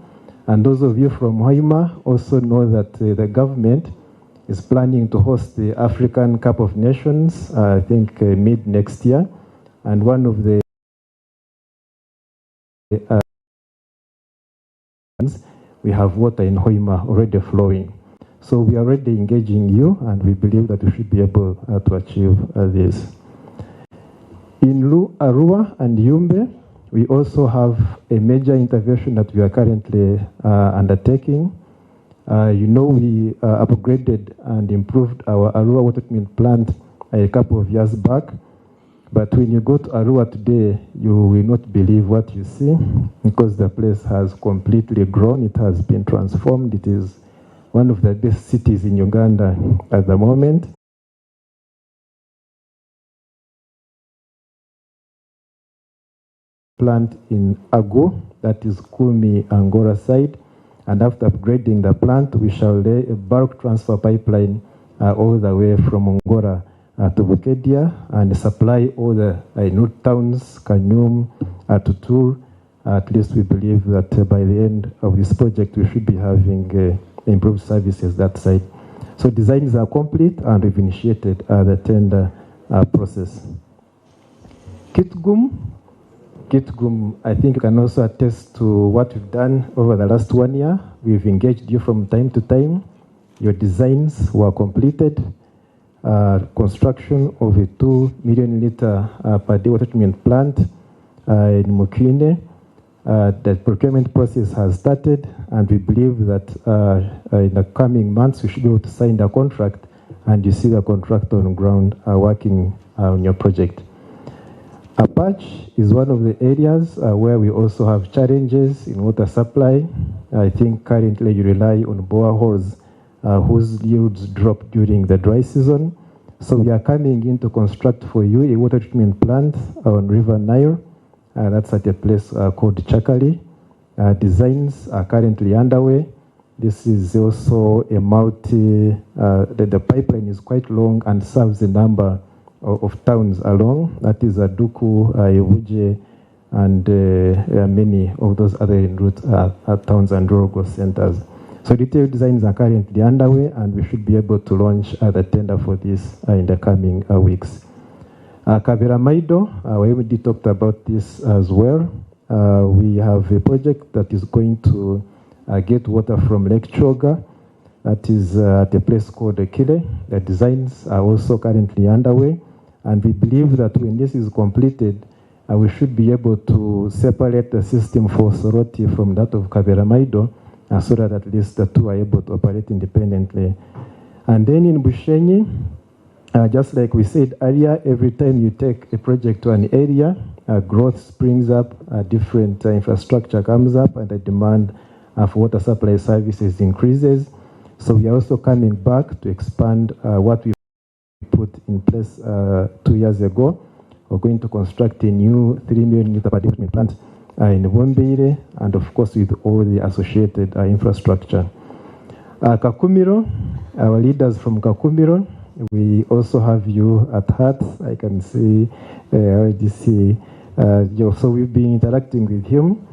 And those of you from Hoima also know that the government is planning to host the African Cup of Nations, I think mid next year. And one of the we have water in Hoima already flowing. So we are already engaging you, and we believe that we should be able to achieve this. In Arua and Yumbe, we also have a major intervention that we are currently undertaking. You know, we upgraded and improved our Arua water treatment plant a couple of years back. But when you go to Arua today, you will not believe what you see, because the place has completely grown. It has been transformed. It is one of the best cities in Uganda at the moment. Plant in Ago, that is Kumi, Angora side. And after upgrading the plant, we shall lay a bulk transfer pipeline all the way from Ngora to Bukedia and supply all the new towns, Kanyum, Tutur. At least we believe that by the end of this project, we should be having improved services that side. So designs are complete, and we've initiated the tender process. Kitgum, I think you can also attest to what we've done over the last 1 year. We've engaged you from time to time. Your designs were completed. Construction of a 2 million liter per day water treatment plant in Mukine. The procurement process has started, and we believe that in the coming months we should be able to sign the contract, and you see the contractor on the ground working on your project. Apache is one of the areas where we also have challenges in water supply. I think currently you rely on boreholes whose yields drop during the dry season. So we are coming in to construct for you a water treatment plant on River Nile. That's at a place called Chakali. Designs are currently underway. This is also a the pipeline is quite long and serves a number of towns along. That is Duku, Evuje, and many of those other en route towns and rural centers. So detailed designs are currently underway, and we should be able to launch the tender for this in the coming weeks. Kabera Maido, we already talked about this as well. We have a project that is going to get water from Lake Choga. That is at a place called Kile. The designs are also currently underway, and we believe that when this is completed, we should be able to separate the system for Soroti from that of Kabera Maido, so that at least the two are able to operate independently. And then in Bushenyi, just like we said earlier, every time you take a project to an area, growth springs up, different infrastructure comes up, and the demand for water supply services increases. So we are also coming back to expand what we put in place 2 years ago We're going to construct a new 3 million litre per day treatment plant in Bombeire, and of course with all the associated infrastructure. Kakumiro, our leaders from Kakumiro, we also have you at heart. I can see, already see, so we've been interacting with him.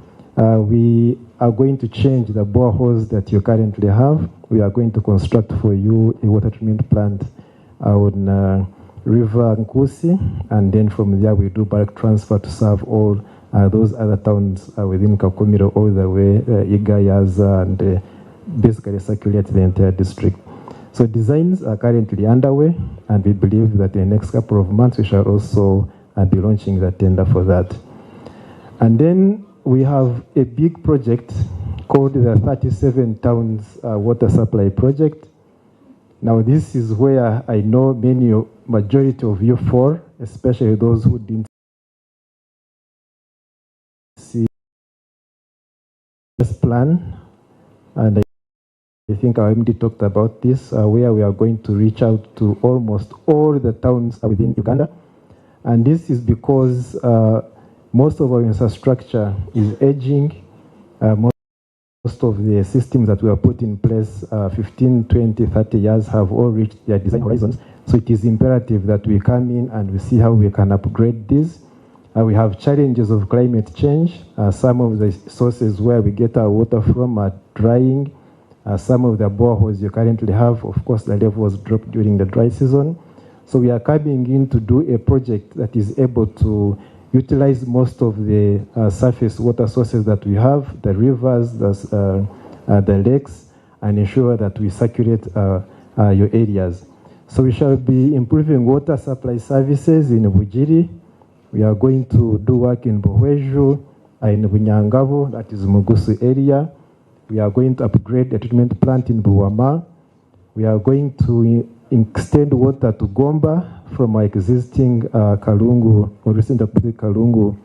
We are going to change the boreholes that you currently have. We are going to construct for you a water treatment plant on River Nkusi, and then from there we do bulk transfer to serve all those other towns within Kakumiro, all the way Igayaza, and basically circulate the entire district. So designs are currently underway, and we believe that in the next couple of months we shall also be launching the tender for that. And then we have a big project called the 37 Towns Water Supply Project. Now this is where I know majority of you fall, especially those who didn't see this plan. And I think our MD talked about this, where we are going to reach out to almost all the towns within Uganda. And this is because most of our infrastructure is aging. Most of the systems that we have put in place 15, 20, 30 years have all reached their design horizons. So it is imperative that we come in and we see how we can upgrade this. We have challenges of climate change. Some of the sources where we get our water from are drying. Some of the boreholes you currently have, of course, the levels dropped during the dry season. So we are coming in to do a project that is able to utilize most of the surface water sources that we have, the rivers, the lakes, and ensure that we circulate your areas. So we shall be improving water supply services in Bujiri. We are going to do work in Bohweju, in Bunyangabo, that is Mugusu area. We are going to upgrade the treatment plant in Buwama. We are going to extend water to Gomba from our existing Kalungu, or recent updated Kalungu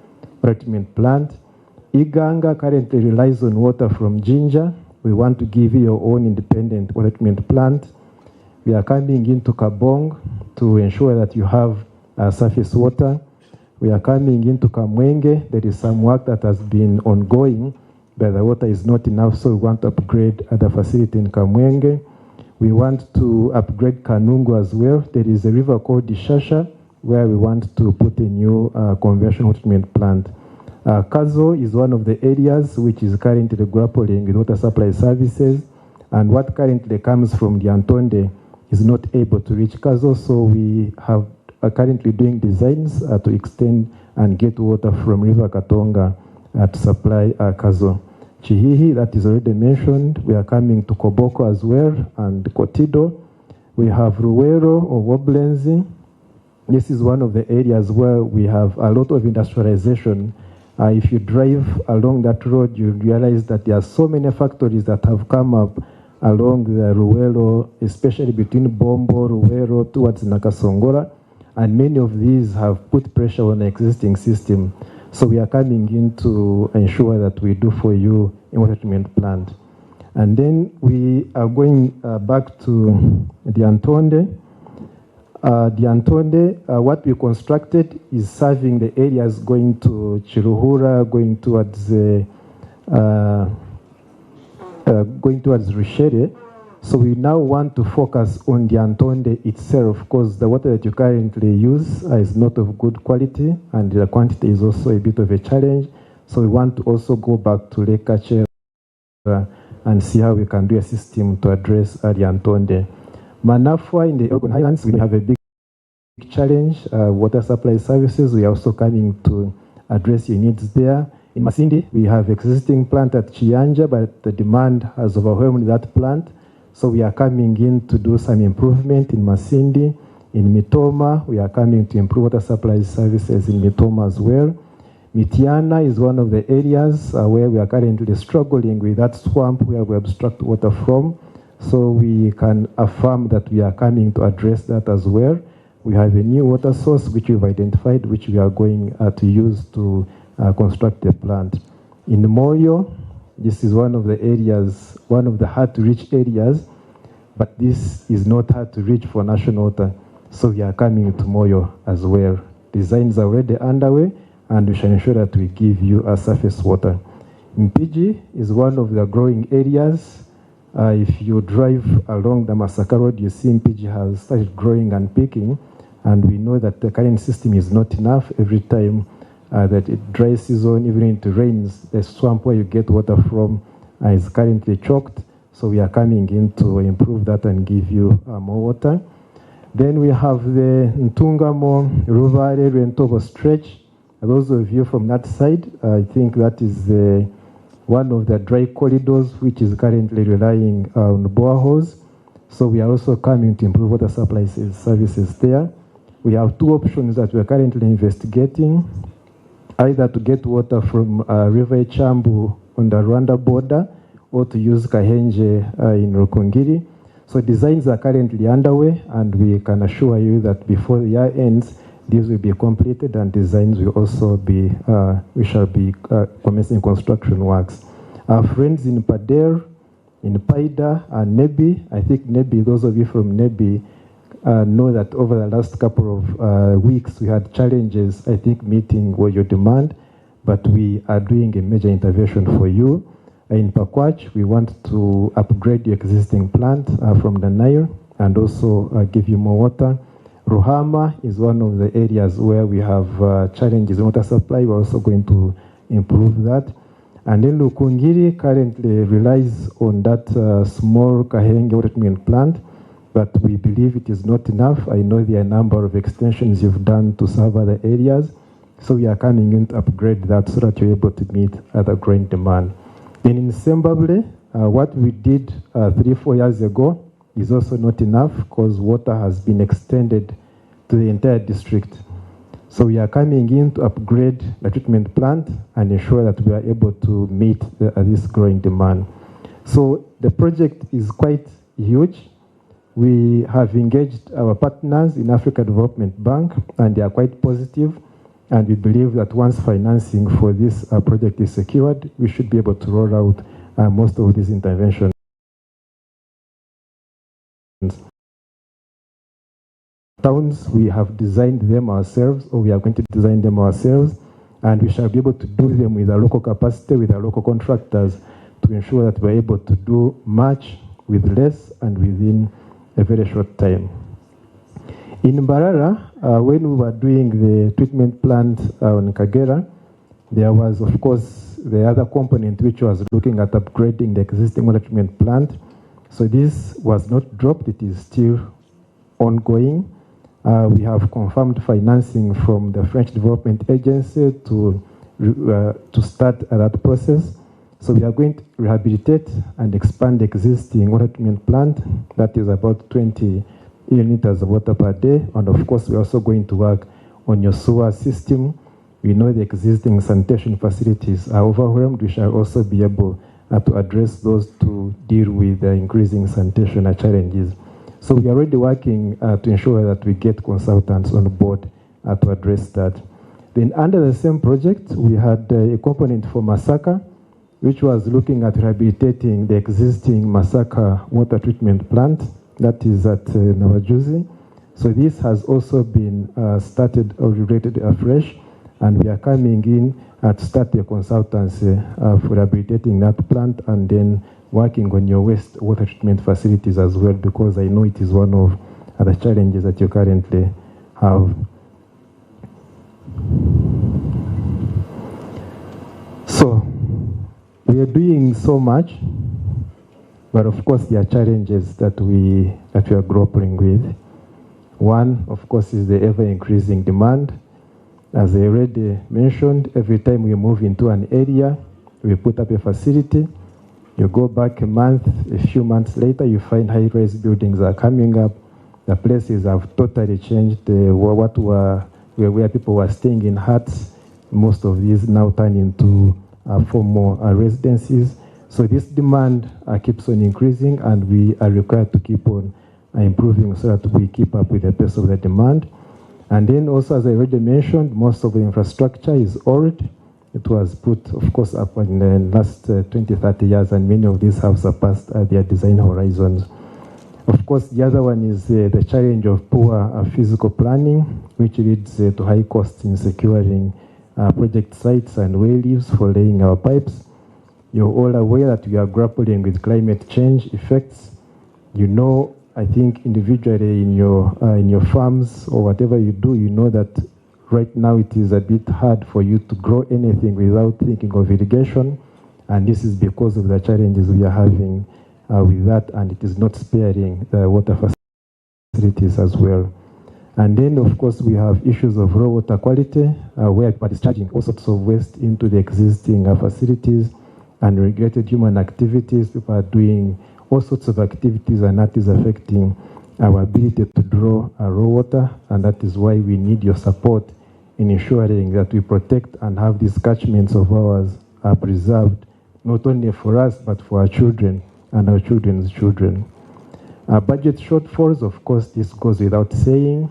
treatment plant. Iganga currently relies on water from Jinja. We want to give you your own independent water treatment plant. We are coming into Kabong to ensure that you have surface water. We are coming into Kamwenge. There is some work that has been ongoing, but the water is not enough, so we want to upgrade the facility in Kamwenge. We want to upgrade Kanungu as well. There is a river called Ishasha, where we want to put a new conventional treatment plant. Kazo is one of the areas which is currently grappling with water supply services, and what currently comes from the Antonde is not able to reach Kazo, so we are currently doing designs to extend and get water from River Katonga to supply Kazo. Chihihi, that is already mentioned. We are coming to Koboko as well, and Kotido. We have Ruwero or Woblenzi. This is one of the areas where we have a lot of industrialization. If you drive along that road, you realize that there are so many factories that have come up along the Ruwero, especially between Bombo, Ruwero, towards Nakasongola, and many of these have put pressure on the existing system. So we are coming in to ensure that we do for you a water treatment plant. And then we are going back to the Antonde. The Antonde, what we constructed is serving the areas going to Chiruhura, going towards Rushere. So we now want to focus on the Antonde itself, because the water that you currently use is not of good quality, and the quantity is also a bit of a challenge. So we want to also go back to Lake Kachere and see how we can do a system to address the Antonde. Manafwa in the Ogun Highlands, we have a big challenge, water supply services. We are also coming to address your needs there. In Masindi, we have existing plant at Chianja, but the demand has overwhelmed that plant. So we are coming in to do some improvement in Masindi. In Mitoma, we are coming to improve water supply services in Mitoma as well. Mitiana is one of the areas where we are currently struggling with that swamp where we abstract water from. So we can affirm that we are coming to address that as well. We have a new water source which we've identified, which we are going to use to construct the plant. In Moyo, this is one of the areas, one of the hard-to-reach areas, but this is not hard to reach for national water. So we are coming to Moyo as well Designs are already underway, and we shall ensure that we give you a surface water. Mpigi is one of the growing areas. If you drive along the Masaka Road, you see Mpigi has started growing and peaking, and we know that the current system is not enough. Every time that it dry season, even if it rains, the swamp where you get water from is currently choked. So we are coming in to improve that and give you more water. Then we have the Ntungamo, Ruvare, Rentobo stretch. Those of you from that side, I think that is one of the dry corridors which is currently relying on boreholes. So we are also coming to improve water supply services there. We have two options that we are currently investigating, either to get water from River Chambu on the Rwanda border or to use Kahenje in Rukungiri. So designs are currently underway, and we can assure you that before the year ends, these will be completed, and designs will also be, we shall be commencing construction works. Our friends in Pader, in Paida, and Nebi, I think Nebi, those of you from Nebi know that over the last couple of weeks, we had challenges, I think, meeting your demand, but we are doing a major intervention for you. In Pakwach, we want to upgrade the existing plant from the Nile and also give you more water. Ruhama is one of the areas where we have challenges in water supply. We're also going to improve that. And then Lukungiri currently relies on that small Kahenge water treatment plant, but we believe it is not enough. I know there are a number of extensions you've done to serve other areas, so we are coming in to upgrade that so that you're able to meet other growing demand. Then in Zimbabwe, what we did 3-4 years ago is also not enough because water has been extended to the entire district. So we are coming in to upgrade the treatment plant and ensure that we are able to meet this growing demand. So the project is quite huge. We have engaged our partners in Africa Development Bank, and they are quite positive. And we believe that once financing for this project is secured, we should be able to roll out most of these interventions. Towns, we have designed them ourselves, or we are going to design them ourselves, and we shall be able to do them with our local capacity, with our local contractors, to ensure that we're able to do much with less and within a very short time. In Mbarara, when we were doing the treatment plant on Kagera, there was, of course, the other component which was looking at upgrading the existing water treatment plant. So this was not dropped, it is still ongoing. We have confirmed financing from the French Development Agency to start that process. So we are going to rehabilitate and expand the existing water treatment plant. That is about 20 liters of water per day. And of course, we're also going to work on your sewer system. We know the existing sanitation facilities are overwhelmed. We shall also be able to address those to deal with the increasing sanitation challenges. So we are already working to ensure that we get consultants on board to address that. Then under the same project, we had a component for Masaka, which was looking at rehabilitating the existing Masaka water treatment plant that is at Nawajuzi. So this has also been started or regulated afresh, and we are coming in to start a consultancy for rehabilitating that plant and then working on your waste water treatment facilities as well, because I know it is one of the challenges that you currently have. So we are doing so much, but of course there are challenges that we are grappling with. One, of course, is the ever-increasing demand. As I already mentioned, every time we move into an area, we put up a facility. You go back a month, a few months later, you find high-rise buildings are coming up. The places have totally changed. Where people were staying in huts, most of these now turn into formal residences. So this demand keeps on increasing, and we are required to keep on improving so that we keep up with the pace of the demand. And then also, as I already mentioned, most of the infrastructure is old. It was put, of course, up in the last 20, 30 years, and many of these have surpassed their design horizons. Of course, the other one is the challenge of poor physical planning, which leads to high costs in securing project sites and well leaves for laying our pipes. You're all aware that we are grappling with climate change effects. You know, I think individually in your farms or whatever you do, you know that right now it is a bit hard for you to grow anything without thinking of irrigation. And this is because of the challenges we are having with that, and it is not sparing the water facilities as well. And then, of course, we have issues of raw water quality, where people are discharging all sorts of waste into the existing facilities, and regulated human activities. People are doing all sorts of activities, and that is affecting our ability to draw raw water, and that is why we need your support in ensuring that we protect and have these catchments of ours preserved, not only for us, but for our children and our children's children. Budget shortfalls, of course, this goes without saying.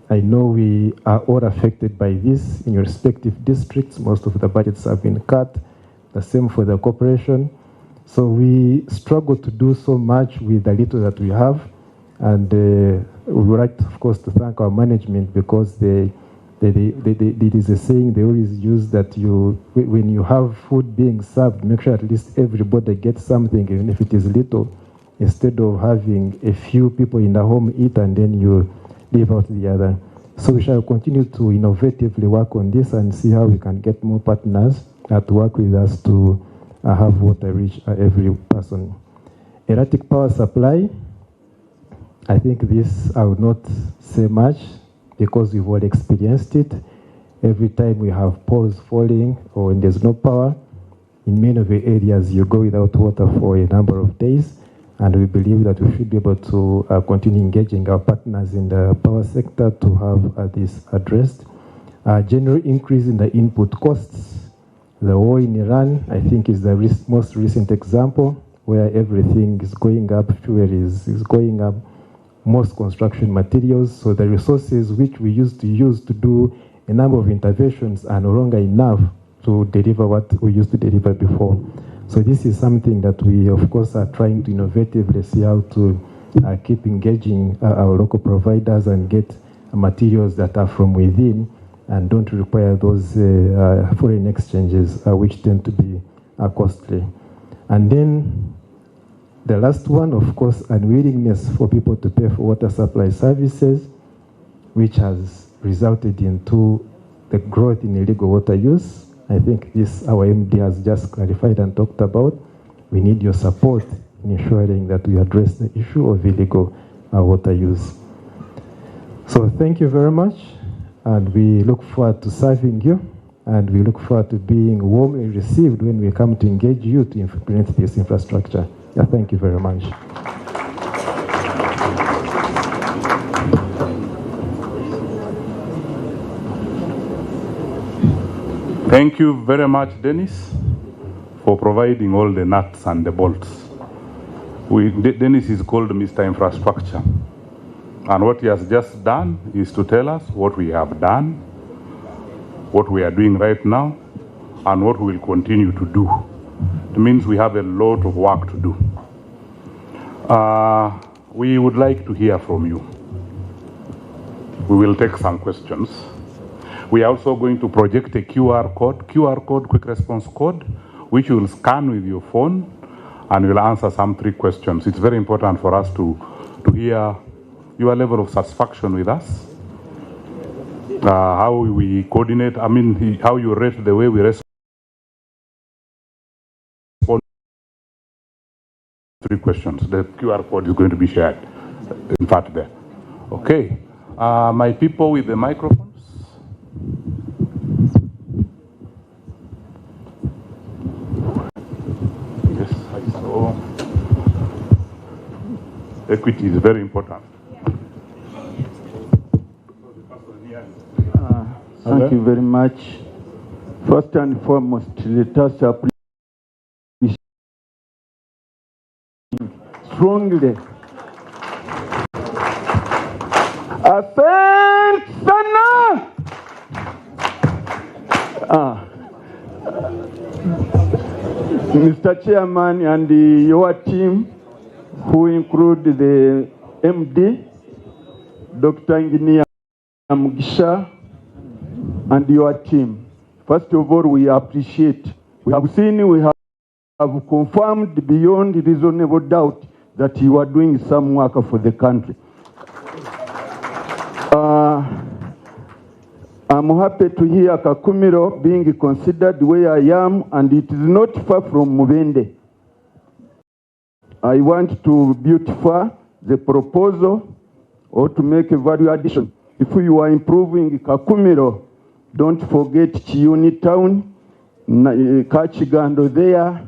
I know we are all affected by this in your respective districts. Most of the budgets have been cut. The same for the corporation. So we struggle to do so much with the little that we have. And we would like, of course, to thank our management, because there is a saying they always use that when you have food being served, make sure at least everybody gets something, even if it is little, instead of having a few people in the home eat and then you leave out the other. So we shall continue to innovatively work on this and see how we can get more partners to work with us to have water reach every person. Erratic power supply, I think this I would not say much because we've all experienced it. Every time we have poles falling or when there's no power, in many of the areas you go without water for a number of days. And we believe that we should be able to continue engaging our partners in the power sector to have this addressed. General increase in the input costs. The war in Iran, I think, is the most recent example where everything is going up, fuel is going up, most construction materials. So the resources which we used to use to do a number of interventions are no longer enough to deliver what we used to deliver before. So this is something that we, of course, are trying to innovatively see how to keep engaging our local providers and get materials that are from within and don't require those foreign exchanges, which tend to be costly. And then the last one, of course, unwillingness for people to pay for water supply services, which has resulted into the growth in illegal water use. I think this our MD has just clarified and talked about. We need your support in ensuring that we address the issue of illegal water use. So thank you very much, and we look forward to serving you, and we look forward to being warmly received when we come to engage you to implement this infrastructure. Thank you very much. Thank you very much, Dennis, for providing all the nuts and the bolts. Dennis is called Mr. Infrastructure. And what he has just done is to tell us what we have done, what we are doing right now, and what we will continue to do. It means we have a lot of work to do. We would like to hear from you. We will take some questions. We are also going to project a QR code, quick response code, which you will scan with your phone and will answer some 3 questions. It's very important for us to hear your level of satisfaction with us, how we coordinate, how you rate the way we respond. 3 questions. The QR code is going to be shared, in fact, there. Okay. My people with the microphones. Yes, I saw. Equity is very important. Thank you very much. First and foremost, let us appreciate strongly. Asante sana. Mr. Chairman and your team, who include the MD, Dr. Engineer Mugisha, and your team. First of all, we appreciate. We have seen, we have confirmed beyond reasonable doubt that you are doing some work for the country. I'm happy to hear Kakumiro being considered where I am, and it is not far from Mubende. I want to beautify the proposal or to make a value addition. If you are improving Kakumiro, don't forget Chiyuni Town, Kachigando there,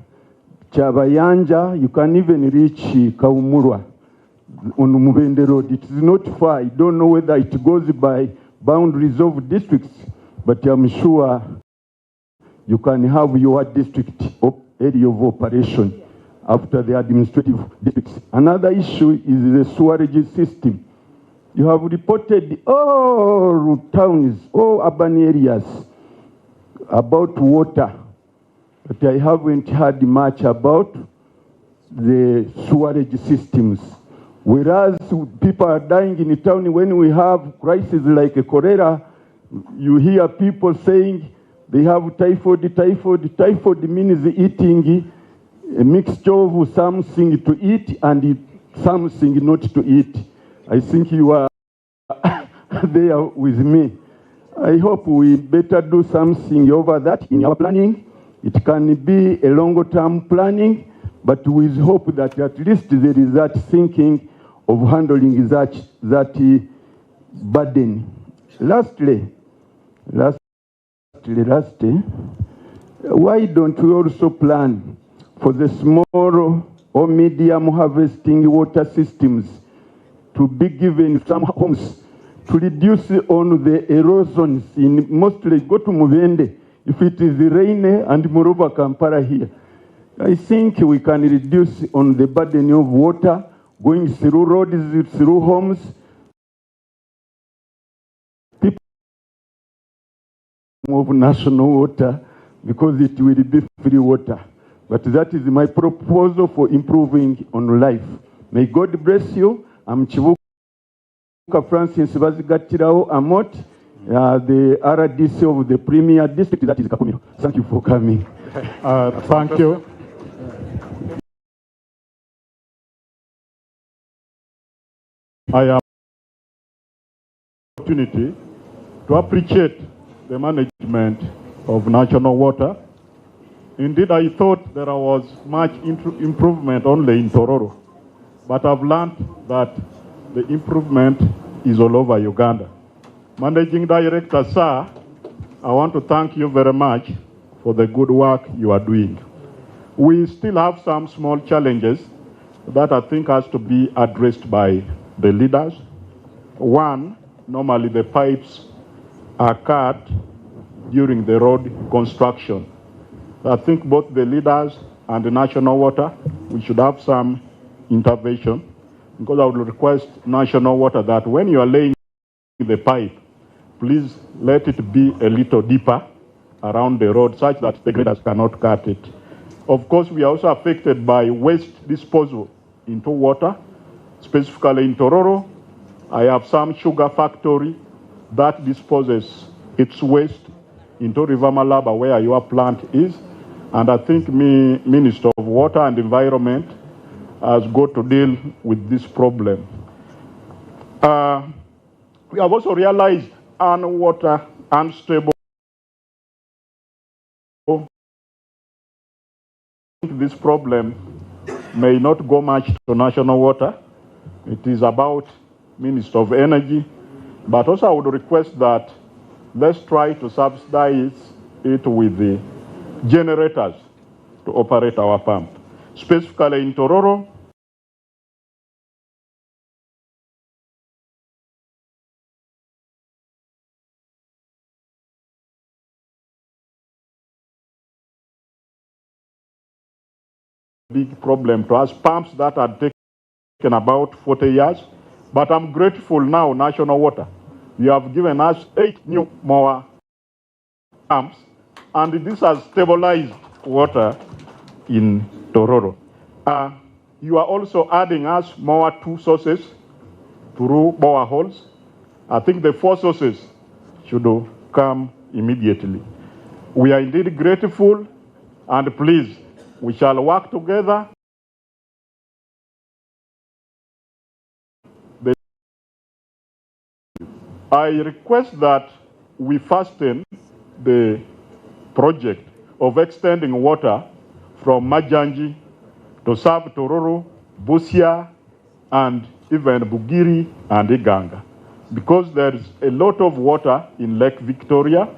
Chabayanja. You can even reach Kaumurwa on Mubende Road. It is not far. I don't know whether it goes by boundaries of districts, but I'm sure you can have your district area of operation after the administrative districts. Another issue is the sewerage system. You have reported all towns, all urban areas about water, but I haven't heard much about the sewerage systems. Whereas people are dying in the town when we have crises like a cholera, you hear people saying they have typhoid. Typhoid means eating a mixture of something to eat and something not to eat. I think you are there with me. I hope we better do something over that in our planning. It can be a longer-term planning, but with hope that at least there is that thinking of handling that burden. Lastly, why don't we also plan for the small or medium harvesting water systems to be given some homes to reduce on the erosions in mostly go to Mubende if it is rainy and moreover Kampala here. I think we can reduce on the burden of water going through roads, through homes. People of national water because it will be free water. But that is my proposal for improving on life. May God bless you. I'm Chibuka Francis Bazigatirao Amot, the RDC of the Premier District, that is Kakumiro. Thank you for coming. Thank you. I am opportunity to appreciate the management of national water. Indeed, I thought there was much improvement only in Tororo, but I've learned that the improvement is all over Uganda. Managing Director, sir, I want to thank you very much for the good work you are doing. We still have some small challenges that I think has to be addressed by the leaders. One, normally the pipes are cut during the road construction. I think both the leaders and the national water, we should have some intervention, because I would request national water that when you are laying the pipe, please let it be a little deeper around the road such that the graders cannot cut it. Of course, we are also affected by waste disposal into water, specifically in Tororo. I have some sugar factory that disposes its waste into River Malaba where your plant is. And I think Minister of Water and Environment has got to deal with this problem. We have also realized water unstable. This problem may not go much to national water. It is about Minister of Energy. But also I would request that let's try to subsidize it with the generators to operate our pump. Specifically in Tororo, big problem to us, pumps that had taken about 40 years. But I'm grateful now, National Water. You have given us 8 new more pumps, and this has stabilized water in Tororo. you are also adding us more 2 sources through boreholes. I think the 4 sources should come immediately. We are indeed grateful, and please, we shall work together. I request that we fasten the project of extending water from Majanji to serve Tororo, Busia, and even Bugiri and Iganga, because there is a lot of water in Lake Victoria,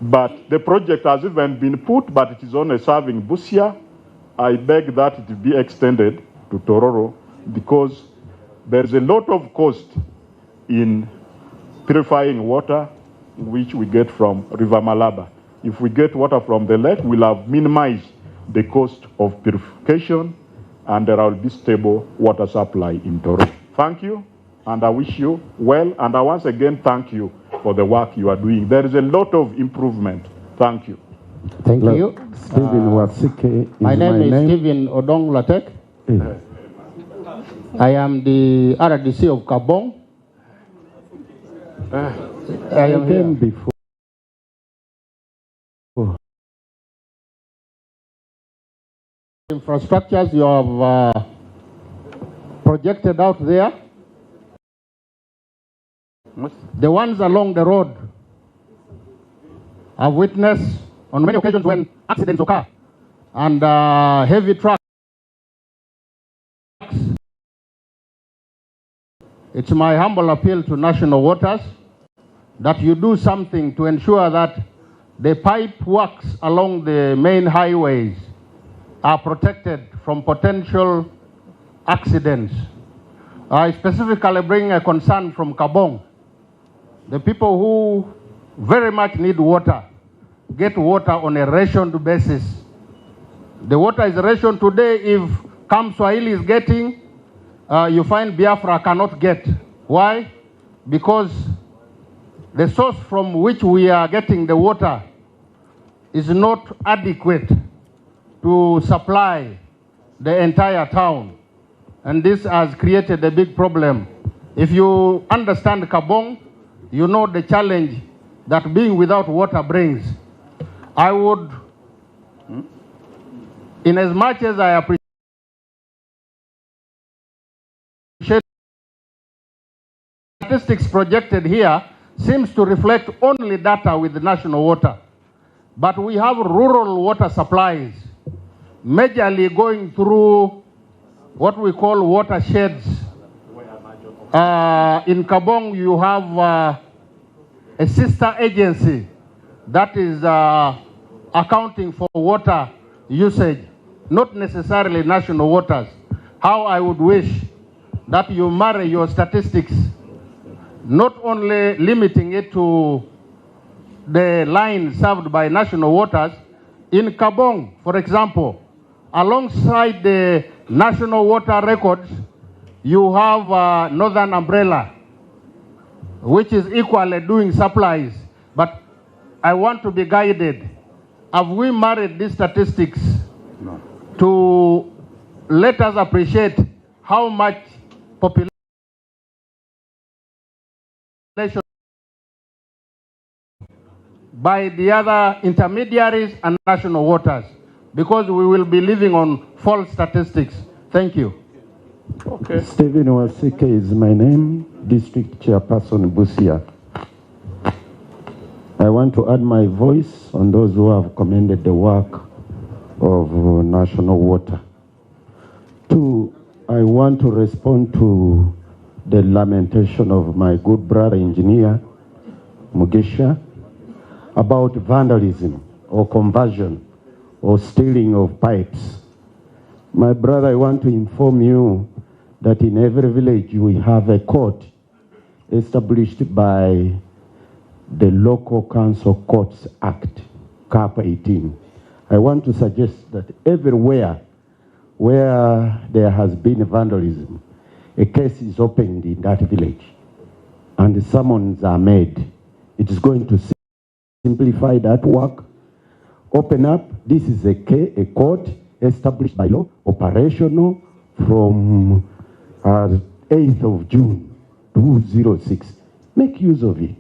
but the project has even been put, but it is only serving Busia. I beg that it be extended to Tororo, because there is a lot of cost in purifying water which we get from River Malaba. If we get water from the lake, we'll have minimized the cost of purification, and there will be stable water supply in Tororo. Thank you, and I wish you well, and I once again thank you for the work you are doing. There is a lot of improvement. Thank you. Thank you. Stephen Wasike is my name is Stephen Odong Latek. I am the RDC of Kabong. I am here before. Infrastructures you have projected out there. The ones along the road, I've witnessed on many occasions when accidents occur and heavy trucks. It's my humble appeal to National Waters that you do something to ensure that the pipe works along the main highways are protected from potential accidents. I specifically bring a concern from Kabong. The people who very much need water get water on a rationed basis. The water is rationed today. If Kamswahili is getting, you find Biafra cannot get. Why? Because the source from which we are getting the water is not adequate to supply the entire town. And this has created a big problem. If you understand Kabong, you know the challenge that being without water brings. I would, in as much as I appreciate statistics projected here seems to reflect only data with the national water. But we have rural water supplies, majorly going through what we call watersheds. In Kabong, you have a sister agency that is accounting for water usage, not necessarily national waters. How I would wish that you marry your statistics, not only limiting it to the line served by national waters. In Kabong, for example, alongside the national water records, you have Northern Umbrella, which is equally doing supplies. But I want to be guided. Have we married these statistics to let us appreciate how much population by the other intermediaries and national waters, because we will be living on false statistics. Thank you. Okay. Stephen Wasike is my name, District Chairperson Busia. I want to add my voice on those who have commended the work of national water. Two, I want to respond to the lamentation of my good brother engineer Mugisha about vandalism or conversion or stealing of pipes. My brother, I want to inform you that in every village we have a court established by the Local Council Courts Act, CAP 18. I want to suggest that everywhere where there has been vandalism, a case is opened in that village and summons are made. It is going to simplify that work. Open up. This is a court established by law, operational, from 8th of June 2006. Make use of it.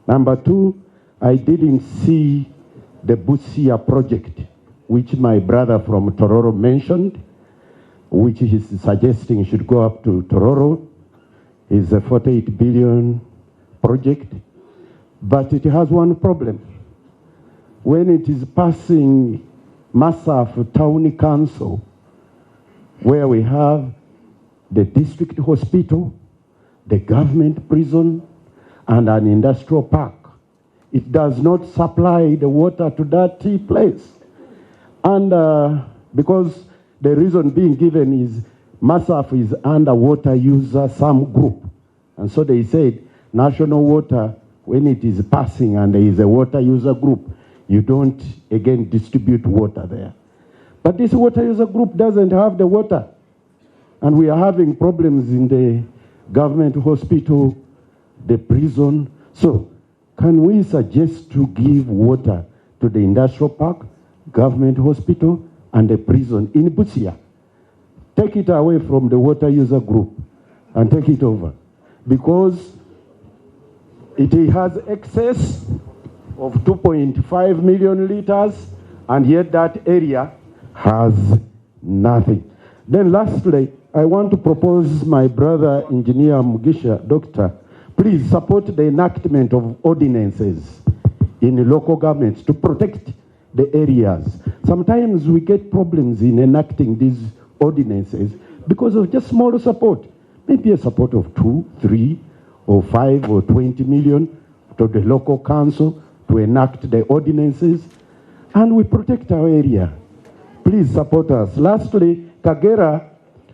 Number two, I didn't see the Busia project, which my brother from Tororo mentioned, which is suggesting should go up to Tororo. It's a 48 billion project, but it has one problem. When it is passing Masaf Town Council, where we have the district hospital, the government prison, and an industrial park, it does not supply the water to that place. And because the reason being given is Masaf is under water user some group. And so they said, national water, when it is passing and there is a water user group, you don't, again, distribute water there. But this water user group doesn't have the water. And we are having problems in the government hospital, the prison. So can we suggest to give water to the industrial park, government hospital, and the prison in Busia? Take it away from the water user group and take it over. Because it has excess of 2.5 million liters, and yet that area has nothing. Then lastly, I want to propose my brother, Engineer Mugisha, Doctor, please support the enactment of ordinances in local governments to protect the areas. Sometimes we get problems in enacting these ordinances because of just small support. Maybe a support of 2, 3, or 5 or 20 million to the local council to enact the ordinances, and we protect our area. Please support us. Lastly, Kagera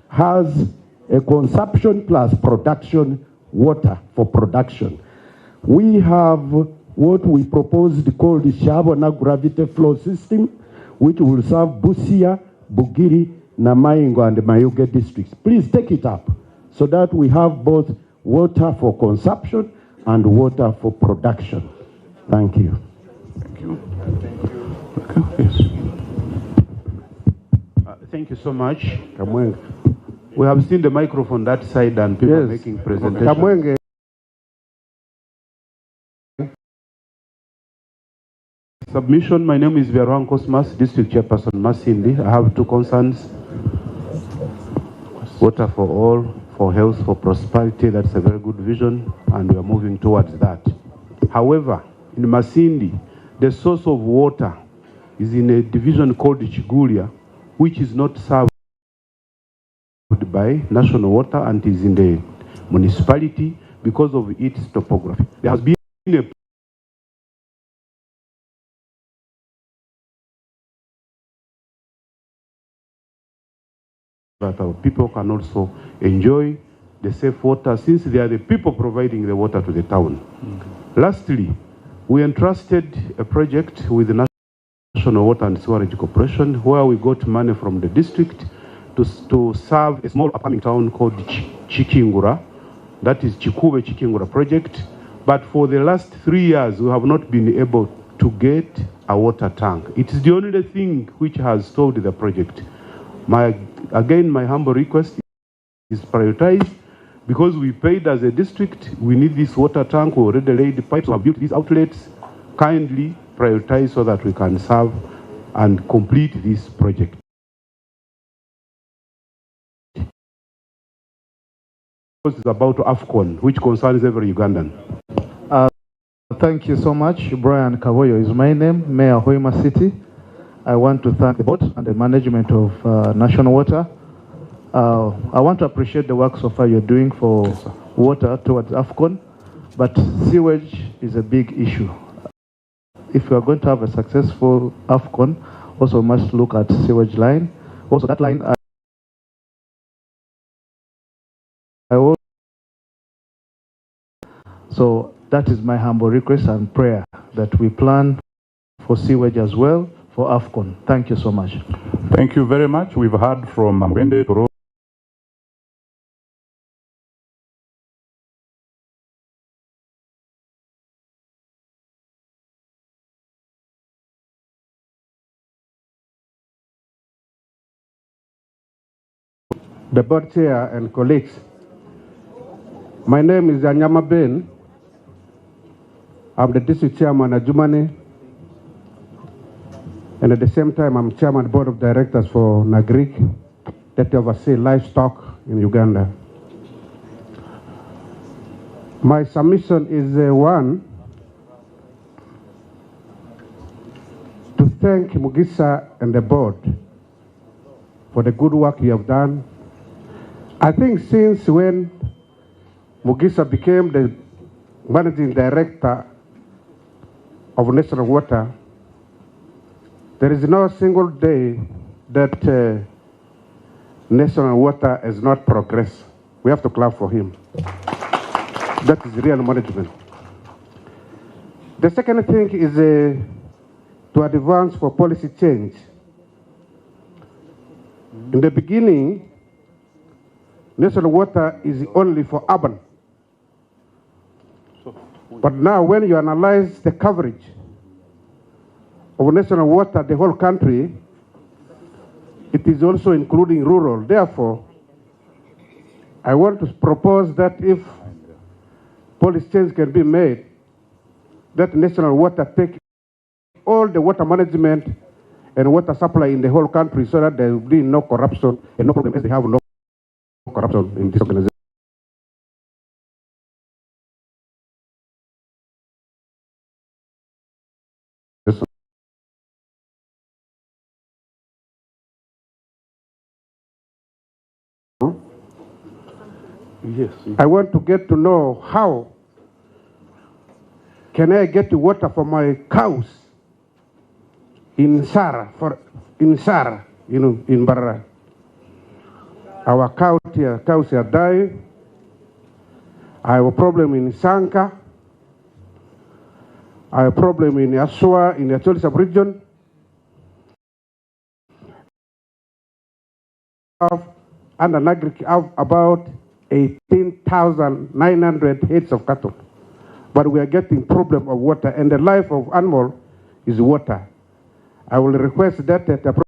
has a consumption plus production water for production. We have what we proposed called the Shabana gravity flow system, which will serve Busia, Bugiri, Namaingo, and Mayuge districts. Please take it up so that we have both water for consumption and water for production. Thank you. Thank you. Okay. Yes. Thank you so much, Kamwenge. We have seen the microphone that side and people making presentations. Kamwenge. Submission, my name is Veron Cosmas, District Chairperson Masindi. I have two concerns. Water for all, for health, for prosperity, that's a very good vision, and we are moving towards that. However, in Masindi, the source of water is in a division called Chigulia, which is not served by national water and is in the municipality because of its topography. There has been a that our people can also enjoy the safe water since they are the people providing the water to the town. Lastly, we entrusted a project with the National Water and Sewerage Corporation where we got money from the district to serve a small upcoming town called Chikingura. That is Chikube Chikingura project. But for the last 3 years, we have not been able to get a water tank. It is the only thing which has stalled the project. Again, my humble request is prioritized because we paid as a district, we need this water tank, we already laid the pipes, we have built these outlets. Kindly prioritize so that we can serve and complete this project. This is about AFCON, which concerns every Ugandan. Thank you so much. Brian Kavoyo is my name, Mayor Hoima City. I want to thank the board and the management of National Water. I want to appreciate the work so far you're doing for water towards AFCON, but sewage is a big issue. If we are going to have a successful AFCON, also must look at sewage line. Also that line, so that is my humble request and prayer that we plan for sewage as well for AFCON. Thank you so much. Thank you very much. We've heard from Mwende Toro. the board chair and colleagues. My name is Anyama Ben. I'm the district chairman at Jumani, and at the same time, I'm chairman of the board of directors for Nagrik that oversee livestock in Uganda. My submission is one, to thank Mugisa and the board for the good work you have done. I think since when Mugisa became the managing director of National Water, there is no single day that National Water has not progressed. We have to clap for him. That is real management. The second thing is to advance for policy change. In the beginning, National Water is only for urban. But now when you analyze the coverage of National Water, the whole country, it is also including rural. Therefore, I want to propose that if policy change can be made, that National Water take all the water management and water supply in the whole country so that there will be no corruption and no problem as they have no corruption in this organization. Yes. I want to get to know how can I get water for my cows in Sara, in Barra. Our cows are dying. I have a problem in Sanka. I have a problem in Aswa, in the Acholi sub-region. And an agriculture have about 18,900 heads of cattle. But we are getting problem of water, and the life of animal is water. I will request that the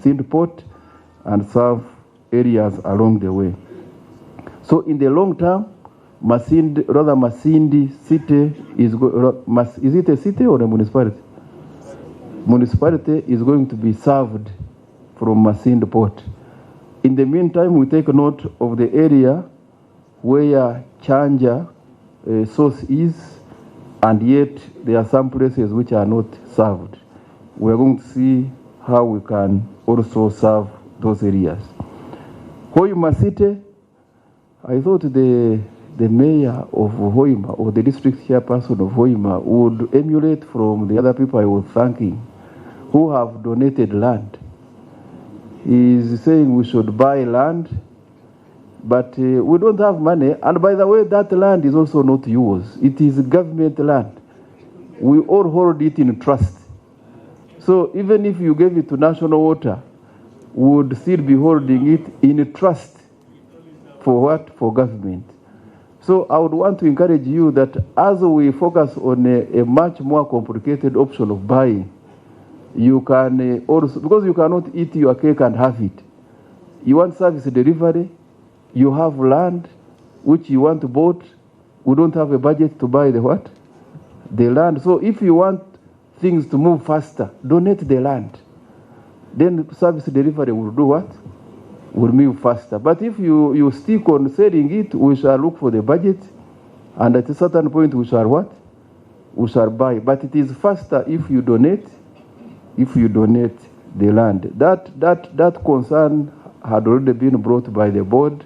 Masindi Port and serve areas along the way. So in the long term, Masindi city is it a city or a municipality? Municipality is going to be served from Masindi Port. In the meantime, we take note of the area where Chanja source is, and yet there are some places which are not served. We are going to see how we can also serve those areas. Hoima City, I thought the mayor of Hoima or the district chairperson of Hoima would emulate from the other people I was thanking who have donated land. He is saying we should buy land, but we don't have money. And by the way, that land is also not yours. It is government land. We all hold it in trust. So even if you gave it to National Water, we would still be holding it in trust. For what? For government. So I would want to encourage you that as we focus on a much more complicated option of buying, you can also, because you cannot eat your cake and have it. You want service delivery, you have land which you want to buy. We don't have a budget to buy the what? The land. So if you want things to move faster, donate the land. Then service delivery will do what? Will move faster. But if you stick on selling it, we shall look for the budget, and at a certain point we shall what? We shall buy. But it is faster if you donate the land. That concern had already been brought by the board,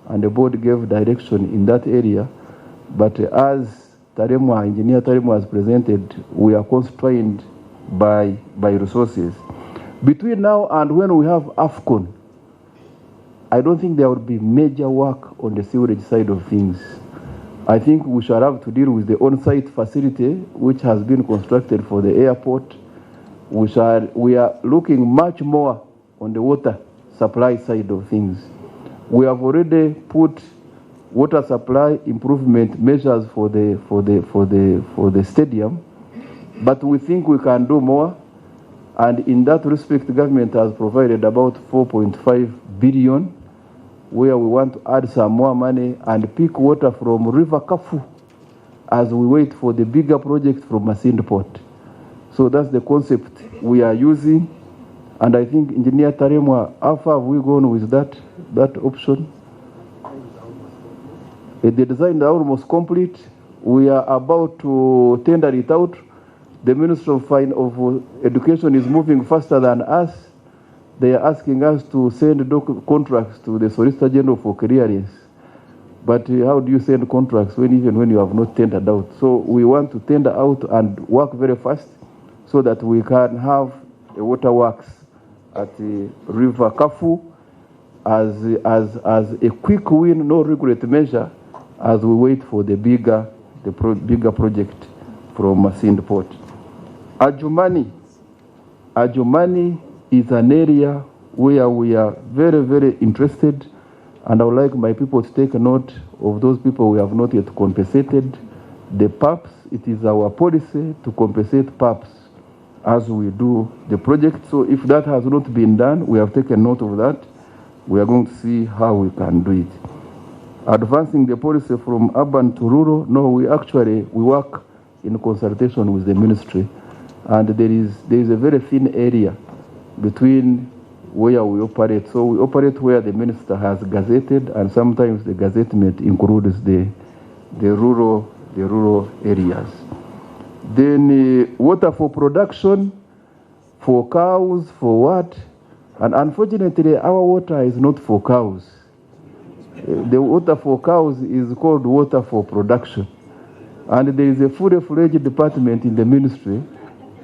and the board gave direction in that area. But as Engineer Taremwa has presented, we are constrained by resources. Between now and when we have AFCON, I don't think there will be major work on the sewerage side of things. I think we shall have to deal with the on-site facility which has been constructed for the airport. We are looking much more on the water supply side of things. We have already put water supply improvement measures for the stadium, but we think we can do more. And in that respect, the government has provided about 4.5 billion, where we want to add some more money and pick water from River Kafu as we wait for the bigger project from Masindi Port. So that's the concept we are using. And I think Engineer Taremwa, how far have we gone with that option? The design is almost complete. We are about to tender it out. The Ministry of Education is moving faster than us. They are asking us to send contracts to the Solicitor General for clearance. But how do you send contracts even when you have not tendered out? So we want to tender out and work very fast so that we can have a waterworks at the River Kafu as a quick win, no regret measure, as we wait for the bigger project from Masindi Port. Adjumani is an area where we are very, very interested, and I would like my people to take note of those people we have not yet compensated. The PAPs, it is our policy to compensate PAPs as we do the project. So if that has not been done, we have taken note of that. We are going to see how we can do it. Advancing the policy from urban to rural, no, we work in consultation with the ministry. And there is a very thin area between where we operate. So we operate where the minister has gazetted, and sometimes the gazettement includes the rural areas. Then water for production, for cows, for what? And unfortunately, our water is not for cows. The water for cows is called water for production. And there is a fully-fledged department in the ministry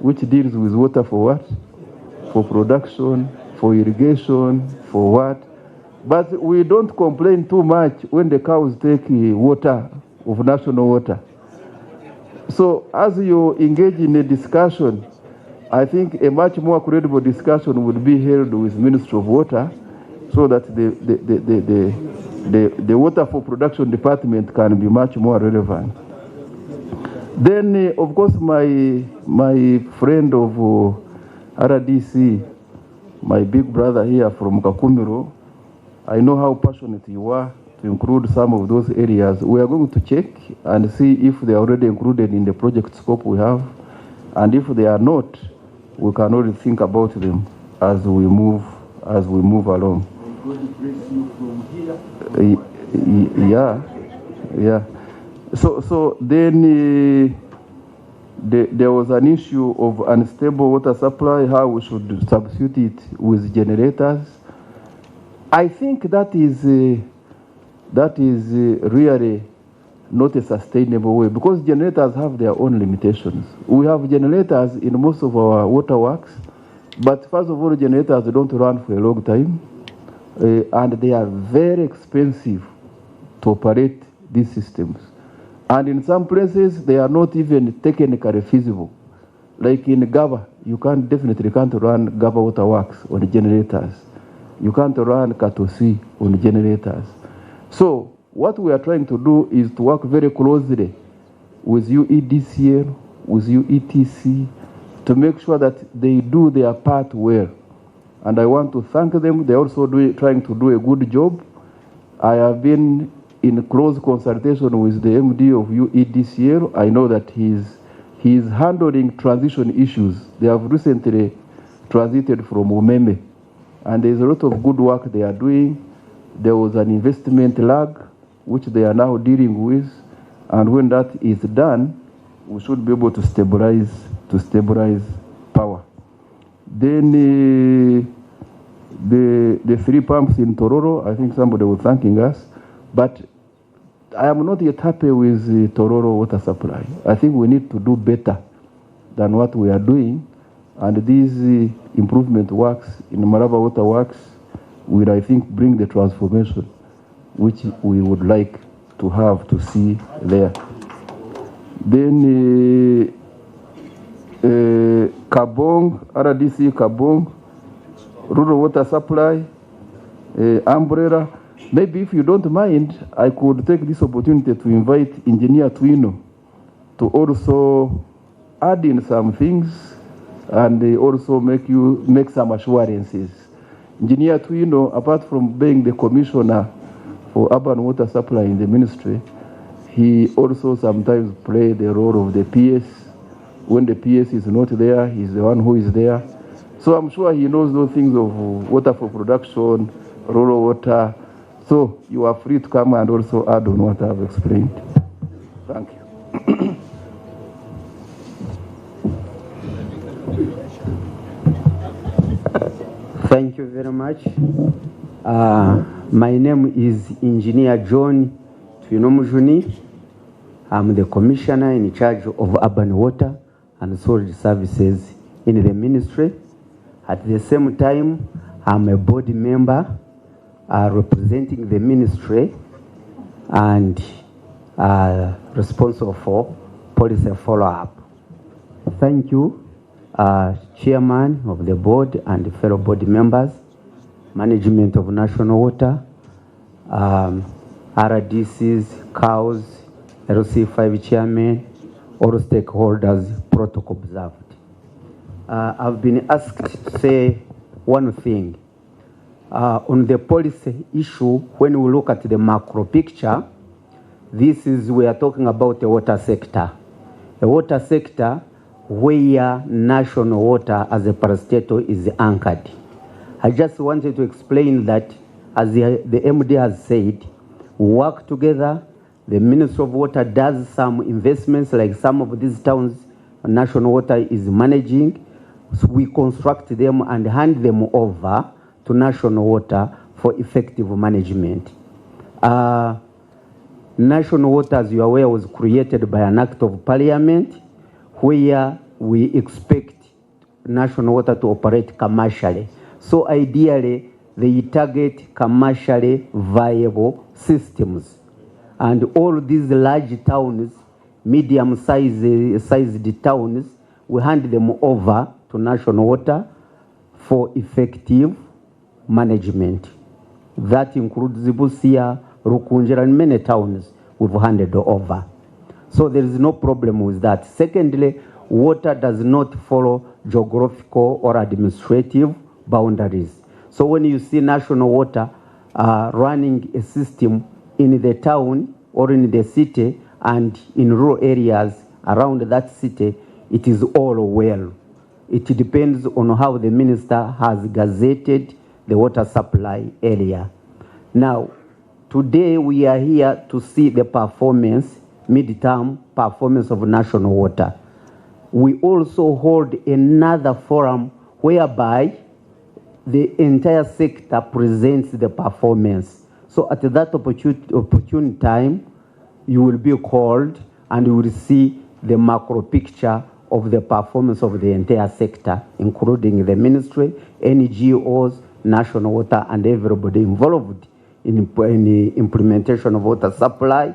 which deals with water for what? For production, for irrigation, for what? But we don't complain too much when the cows take water of national water. So as you engage in a discussion, I think a much more credible discussion would be held with Ministry of Water, so that the water for production department can be much more relevant. Then, of course, my friend of RDC, my big brother here from Kakumiro, I know how passionate you are to include some of those areas. We are going to check and see if they are already included in the project scope we have, and if they are not, we can already think about them as we move along. Yeah. So then there was an issue of unstable water supply, how we should substitute it with generators. I think that is really not a sustainable way, because generators have their own limitations. We have generators in most of our waterworks, but first of all, generators don't run for a long time, and they are very expensive to operate these systems. And in some places, they are not even technically feasible. Like in Gaba, you definitely can't run Gaba waterworks on generators. You can't run Katosi on generators. So what we are trying to do is to work very closely with UEDCL, with UETC, to make sure that they do their part well. And I want to thank them. They're also trying to do a good job. I have been in close consultation with the MD of UEDCL. I know that he's handling transition issues. They have recently transited from Umeme, and there's a lot of good work they are doing. There was an investment lag, which they are now dealing with, and when that is done, we should be able to stabilize power. Then the 3 pumps in Tororo, I think somebody was thanking us, but I am not yet happy with the Tororo water supply. I think we need to do better than what we are doing, and these improvement works in Maraba Water Works will, I think, bring the transformation which we would like to see there. Then Kabong, RDC Kabong, rural water supply, umbrella. Maybe if you don't mind, I could take this opportunity to invite Engineer Twino to also add in some things and also make some assurances. Engineer Twino, apart from being the commissioner for urban water supply in the ministry, he also sometimes plays the role of the PS. When the PS is not there, he's the one who is there. So I'm sure he knows those things of water for production, rural water. So you are free to come and also add on what I've explained. Thank you. Thank you very much. My name is Engineer John Twinomujuni. I'm the commissioner in charge of urban water and storage services in the ministry. At the same time, I'm a board member representing the ministry and responsible for policy follow-up. Thank you, Chairman of the board and fellow board members, management of national water, RDCs, COWS, LC5 chairman, all stakeholders, protocol observed. I've been asked to say one thing. On the policy issue, when we look at the macro picture, we are talking about the water sector. A water sector where national water as a parastatal is anchored. I just wanted to explain that, as the MD has said, we work together. The Ministry of Water does some investments, like some of these towns national water is managing. So we construct them and hand them over to national water for effective management. National water, as you are aware, was created by an act of parliament where we expect national water to operate commercially. So ideally, they target commercially viable systems. And all these large towns, medium-sized towns, we hand them over to national water for effective management. That includes Busia, Rukunjira, and many towns we've handed over. So there is no problem with that. Secondly, water does not follow geographical or administrative boundaries. So when you see national water running a system in the town or in the city and in rural areas around that city, it is all well. It depends on how the minister has gazetted the water supply area. Now, today we are here to see the performance, mid-term performance of national water. We also hold another forum whereby the entire sector presents the performance. So at that opportune time, you will be called and you will see the macro picture of the performance of the entire sector, including the ministry, NGOs, national water, and everybody involved in the implementation of water supply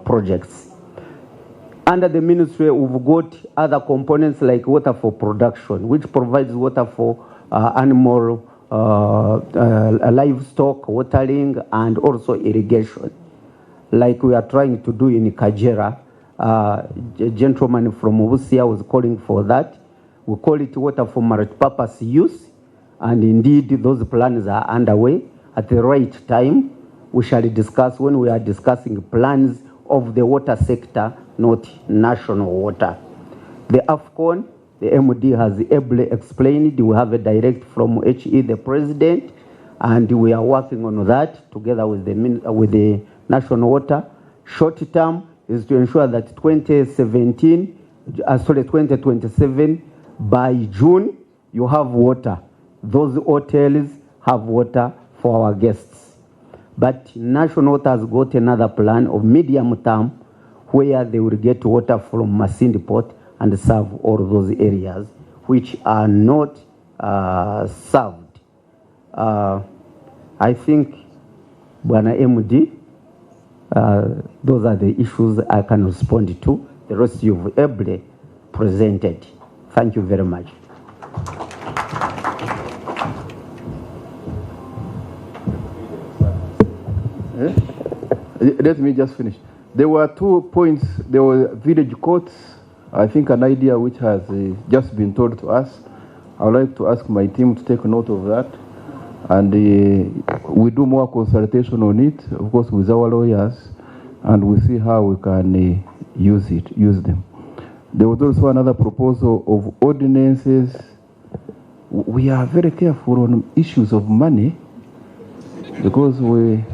projects. Under the ministry, we've got other components like water for production, which provides water for animal, livestock, watering, and also irrigation, like we are trying to do in Kajera. A gentleman from Busia was calling for that. We call it water for multi-purpose use, and indeed those plans are underway. At the right time, we shall discuss when we are discussing plans of the water sector, not national water. The AFCON, the MD has ably explained. We have a direct from HE, the president, and we are working on that together with the national water. Short term is to ensure that 2027, by June, you have water. Those hotels have water for our guests. But national water has got another plan of medium term where they will get water from Masindi Port and serve all those areas which are not served. I think, Bwana MD, those are the issues I can respond to. The rest you've ably presented. Thank you very much. Let me just finish. There were 2 points. There were village courts. I think an idea which has just been told to us. I would like to ask my team to take note of that. And we do more consultation on it, of course, with our lawyers, and we see how we can use them. There was also another proposal of ordinances. We are very careful on issues of money because we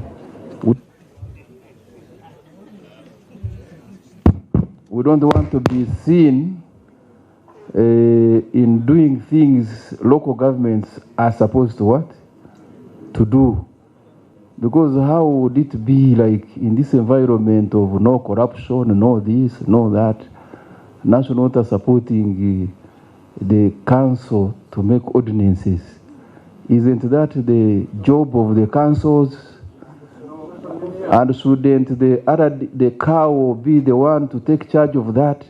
don't want to be seen in doing things local governments are supposed to what? To do. Because how would it be like in this environment of no corruption, no this, no that, national water supporting the council to make ordinances? Isn't that the job of the councils? And shouldn't the cow be the one to take charge of that? It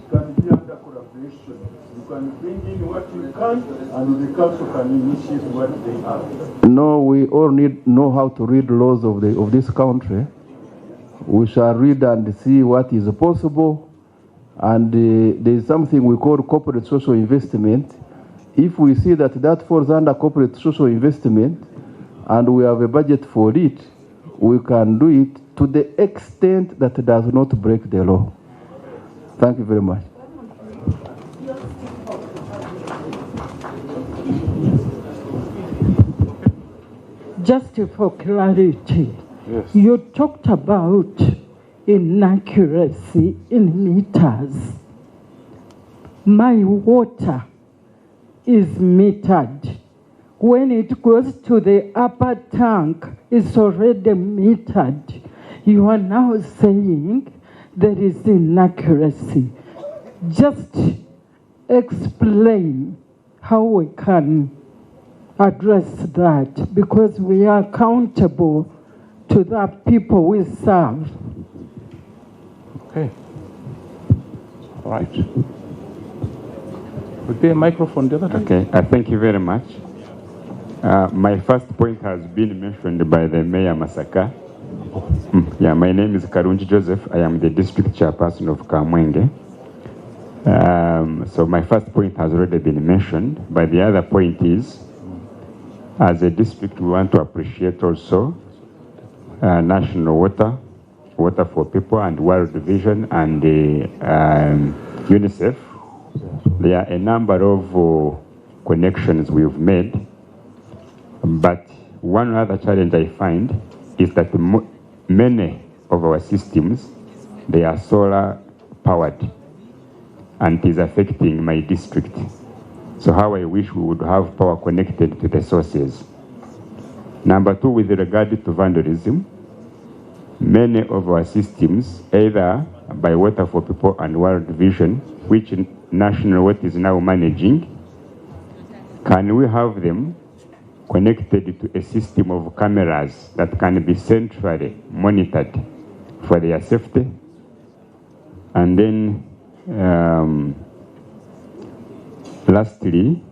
can be under collaboration. You can bring in what you can, and the council can initiate what they have. No, we all know how to read laws of this country. We shall read and see what is possible. And there is something we call corporate social investment. If we see that that falls under corporate social investment, and we have a budget for it, we can do it to the extent that it does not break the law. Thank you very much. Just for clarity, yes. You talked about inaccuracy in meters. My water is metered. When it goes to the upper tank, it's already metered. You are now saying there is inaccuracy. Just explain how we can address that, because we are accountable to the people we serve. Okay. All right. Would there a microphone the other time? Okay, thank you very much. My first point has been mentioned by the Mayor Masaka. Yeah, my name is Karunji Joseph. I am the district chairperson of Kamwenge. So my first point has already been mentioned, but the other point is, as a district, we want to appreciate also national water for people and World Vision and UNICEF. There are a number of connections we've made, but one other challenge I find is that many of our systems, they are solar powered, and it is affecting my district. So how I wish we would have power connected to the sources. Number two, with regard to vandalism, many of our systems, either by Water for People and World Vision, which National Water is now managing, can we have them connected to a system of cameras that can be centrally monitored for their safety? And then lastly,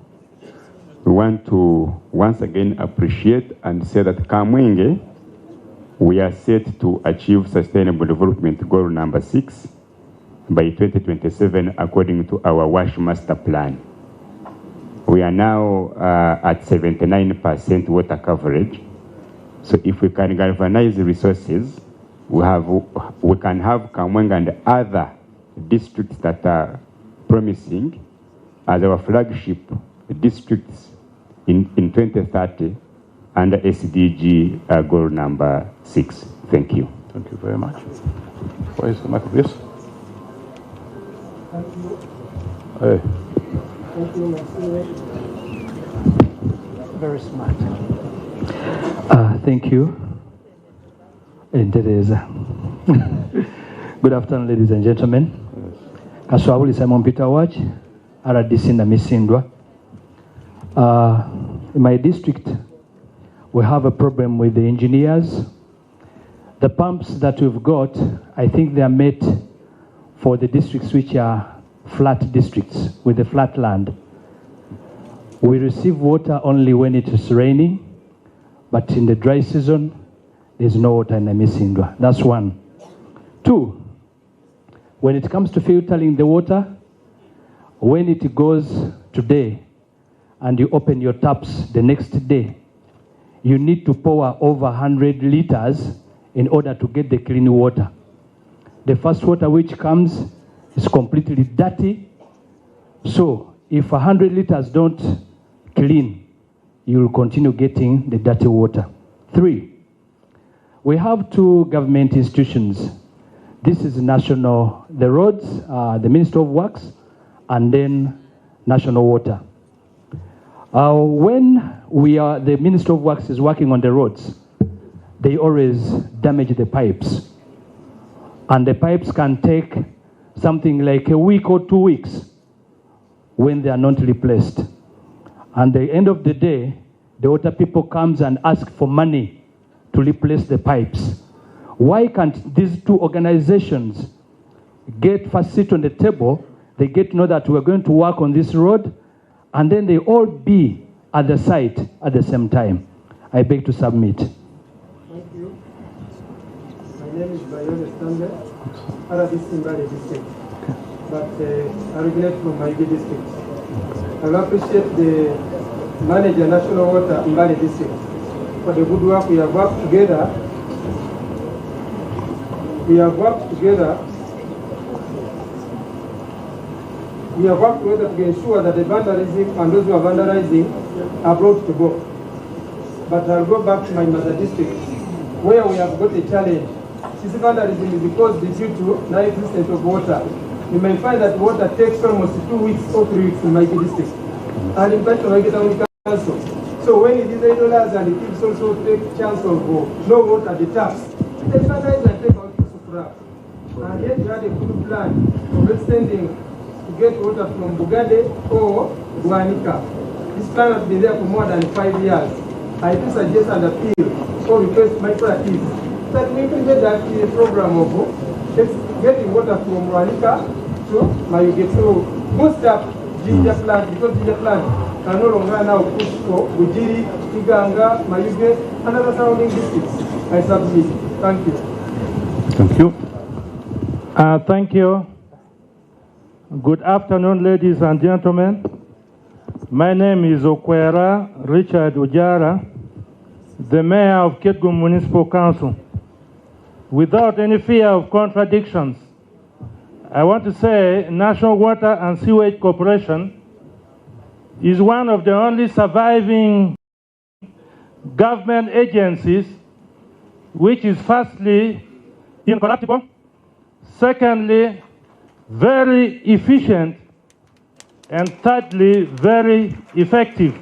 we want to once again appreciate and say that Kamwenge, we are set to achieve Sustainable Development Goal number 6 by 2027 according to our WASH Master Plan. We are now at 79% water coverage. So if we can galvanize the resources, we can have Kamwenge and other districts that are promising as our flagship districts in 2030 under SDG goal number 6. Thank you. Thank you very much. Where is the mic, please? Thank you. Hey. Thank you, very smart. Thank you. And it is. Good afternoon, ladies and gentlemen. Kaswabuli Simon Peter Watch, RDC na Misindwa. In my district, we have a problem with the engineers. The pumps that we've got, I think they are made for the districts which are flat districts with the flat land. We receive water only when it is raining, but in the dry season, there's no water in the Misindwa. That's one. Two, when it comes to filtering the water, when it goes today and you open your taps the next day, you need to pour over 100 liters in order to get the clean water. The first water which comes is completely dirty. So if 100 liters don't clean, you will continue getting the dirty water. Three, we have two government institutions. This is national, the roads, the Ministry of Works, and then National Water. When the Ministry of Works is working on the roads, they always damage the pipes. And the pipes can take something like a week or 2 weeks when they are not replaced. And at the end of the day, the water people comes and ask for money to replace the pipes. Why can't these two organizations first sit on the table, they get to know that we're going to work on this road, and then they all be at the site at the same time? I beg to submit. Thank you. My name is Biannual, RDC Mbale district, but I originate from Maigi district. I appreciate the manager National Water Mbale district for the good work we have worked together. We have worked together to ensure that the vandalism and those who are vandalizing are brought to book. But I'll go back to my mother district, where we have got a challenge. This vandalism is because due to non-existence of water. You may find that water takes almost 2 weeks or 3 weeks in my district. And in fact, I get only council. So when it is $8 and it gives also take chance of no water at the taps, they vandalize and take out. And yet you had a good plan of extending to get water from Bugade or Guanica. This plan has been there for more than 5 years. I do suggest and appeal or request my practice that we implement that program of getting water from Guanica to Mayuge to boost up ginger plant, because ginger plant can no longer now push for Bujiri, Iganga, Mayuge, and other surrounding districts. I submit. Thank you. Thank you. Thank you. Good afternoon, ladies and gentlemen. My name is Okwera Richard Ujara, the Mayor of Kitgum Municipal Council. Without any fear of contradictions, I want to say National Water and Sewage Corporation is one of the only surviving government agencies which is firstly incorruptible, secondly very efficient, and thirdly very effective.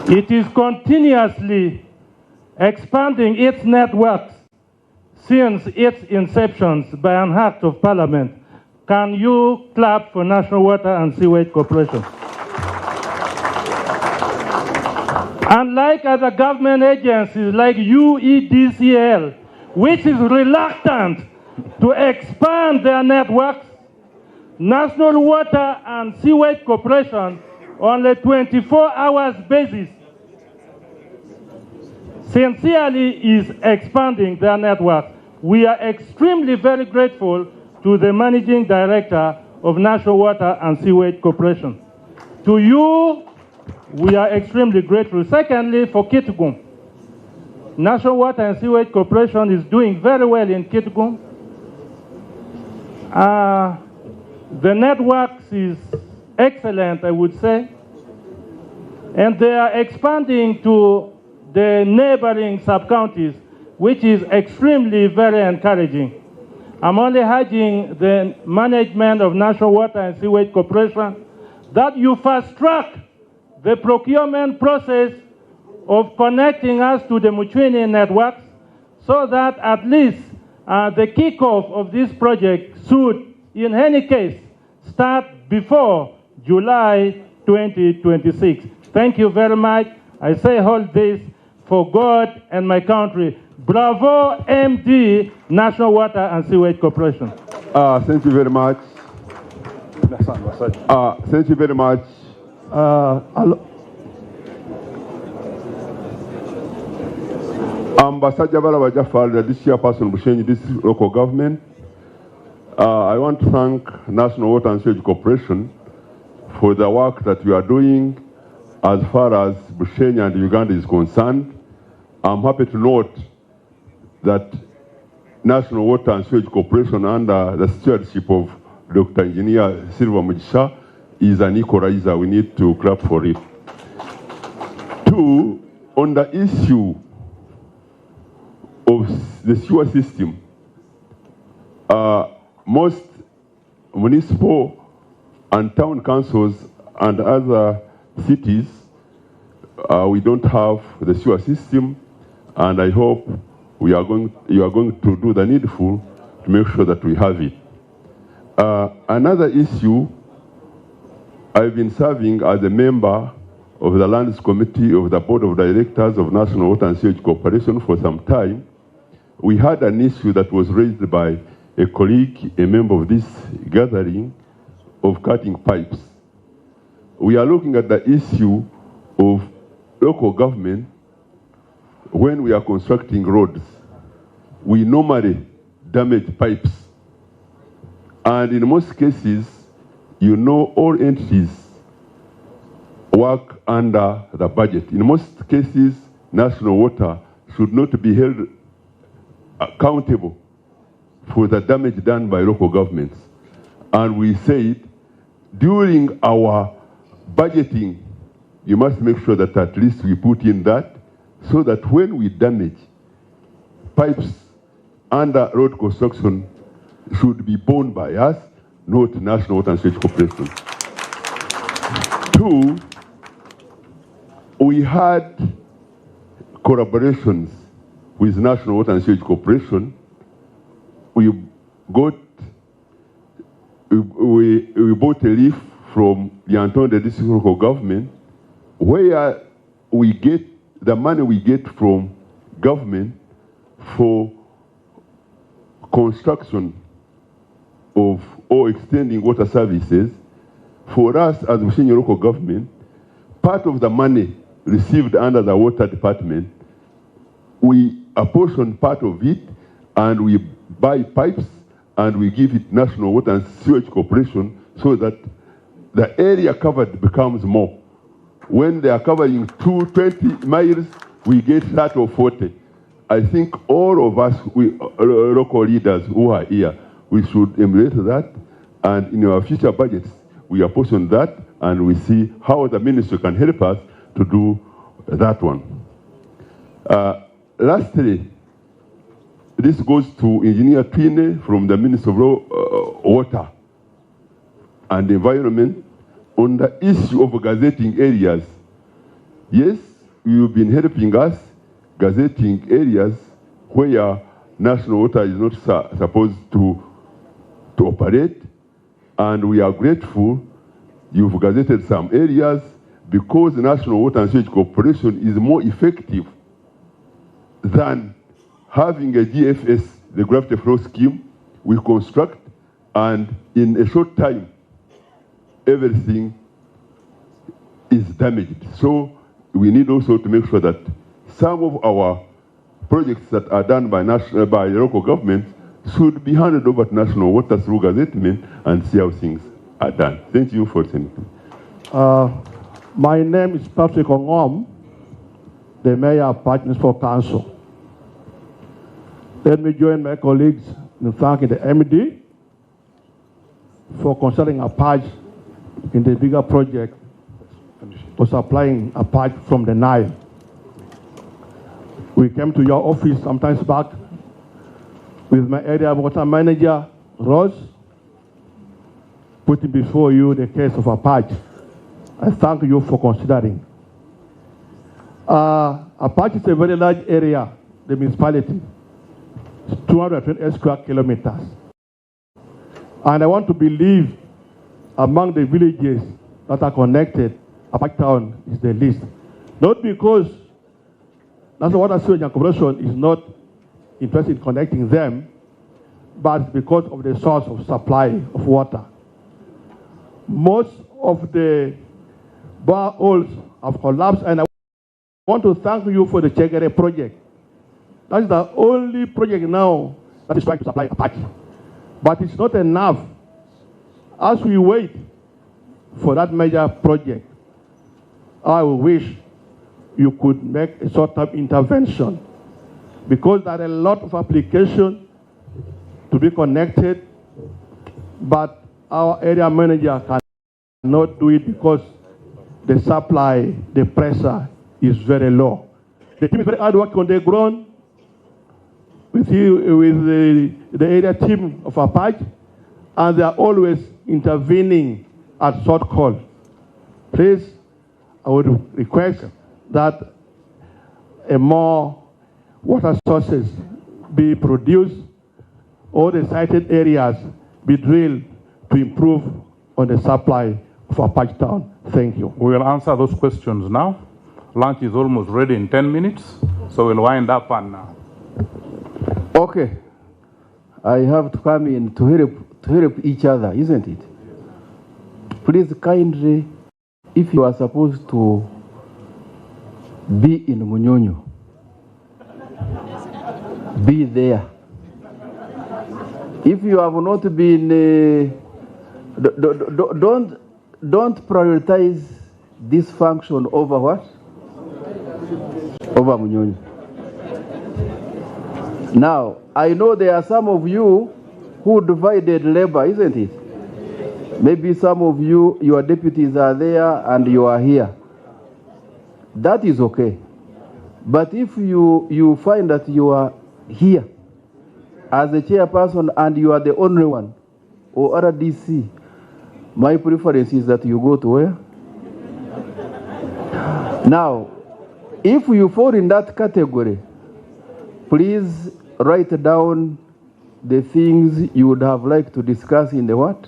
It is continuously expanding its networks since its inception by an act of Parliament. Can you clap for National Water and Sewage Corporation? Unlike other government agencies like UEDCL, which is reluctant to expand their networks, National Water and Sewage Corporation on a 24-hour basis sincerely is expanding their network. We are extremely very grateful to the Managing Director of National Water and Sewage Corporation. To you, we are extremely grateful. Secondly, for Kitgum. National Water and Sewage Corporation is doing very well in Kitgum. The networks is excellent, I would say. And they are expanding to the neighboring sub-counties, which is extremely very encouraging. I'm only urging the management of National Water and Sewage Corporation that you fast-track the procurement process of connecting us to the Muchwini networks so that at least the kickoff of this project should, in any case, start before July 2026. Thank you very much. I say all this for God and my country. Bravo, MD, National Water and Sewage Corporation. Thank you very much. Thank you very much. Ambassador Balawa Jafar, this chairperson Bushenyi, this local government. I want to thank National Water and Sewage Corporation for the work that you are doing as far as Bushenyi and Uganda is concerned. I'm happy to note that National Water and Sewage Corporation under the stewardship of Dr. Engineer Silva Mugisha is an equalizer. We need to clap for it. Two, on the issue of the sewer system, most municipal and town councils and other cities, we don't have the sewer system, and I hope you are going to do the needful to make sure that we have it. Another issue, I've been serving as a member of the Lands Committee of the Board of Directors of National Water and Sewage Corporation for some time. We had an issue that was raised by a colleague, a member of this gathering, of cutting pipes. We are looking at the issue of local government. When we are constructing roads, we normally damage pipes. And in most cases, you know, all entities work under the budget. In most cases, National Water should not be held accountable for the damage done by local governments. And we said, during our budgeting, you must make sure that at least we put in that, so that when we damage pipes under road construction should be borne by us, not National Water and Sewage Corporation. Two, we had collaborations with National Water and Sewage Corporation. We bought a leaf from the Biannual district local government, where we get the money we get from government for construction of or extending water services. For us as Bushenyi local government, part of the money received under the water department, we apportion part of it and we buy pipes and we give it National Water and Sewage Corporation so that the area covered becomes more. When they are covering 20 miles, we get 30 or 40. I think all of us, local leaders who are here, we should embrace that, and in our future budgets, we apportion that, and we see how the ministry can help us to do that one. Lastly, this goes to Engineer Twine from the Ministry of Water and Environment on the issue of gazetting areas. Yes, you've been helping us gazetting areas where national water is not supposed to operate, and we are grateful you've gazetted some areas because the National Water and Sewage Corporation is more effective than having a GFS, the gravity flow scheme, we construct, and in a short time, everything is damaged. So we need also to make sure that some of our projects that are done by local government should be handed over to National Water through gazettement and see how things are done. Thank you for listening. My name is Patrick Ongom, the Mayor of Apache Municipal Council. Let me join my colleagues in thanking the MD for considering Apache in the bigger project for supplying Apache from the Nile. We came to your office sometimes back with my area water manager, Rose, putting before you the case of Apache. I thank you for considering. Apache is a very large area, the municipality. It's 220 square kilometers. And I want to believe among the villages that are connected, Apache Town is the least. Not because National Water Sewage Corporation is not interested in connecting them, but because of the source of supply of water. Most of the boreholes have collapsed, and I want to thank you for the Chegere project. That is the only project now that is trying to supply Apache. But it's not enough. As we wait for that major project, I wish you could make a sort of intervention, because there are a lot of applications to be connected, but our area manager cannot do it because the supply, the pressure is very low. The team is very hard working on the ground with the area team of Apache, and they are always intervening at short call. Please, I would request that a more water sources be produced, all the sited areas be drilled to improve on the supply of Apache Town. Thank you. We will answer those questions now. Lunch is almost ready in 10 minutes, so we'll wind up and Okay. I have to come in to help each other, isn't it? Please kindly, if you are supposed to be in Munyonyo, be there. If you have not been, don't prioritize this function over what? Over Munyonyo. Now, I know there are some of you who divided labor, isn't it? Maybe some of you, your deputies are there and you are here. That is okay. But if you find that you are here as a chairperson and you are the only one, or RDC, my preference is that you go to where? Now, if you fall in that category, please write down the things you would have liked to discuss in the what?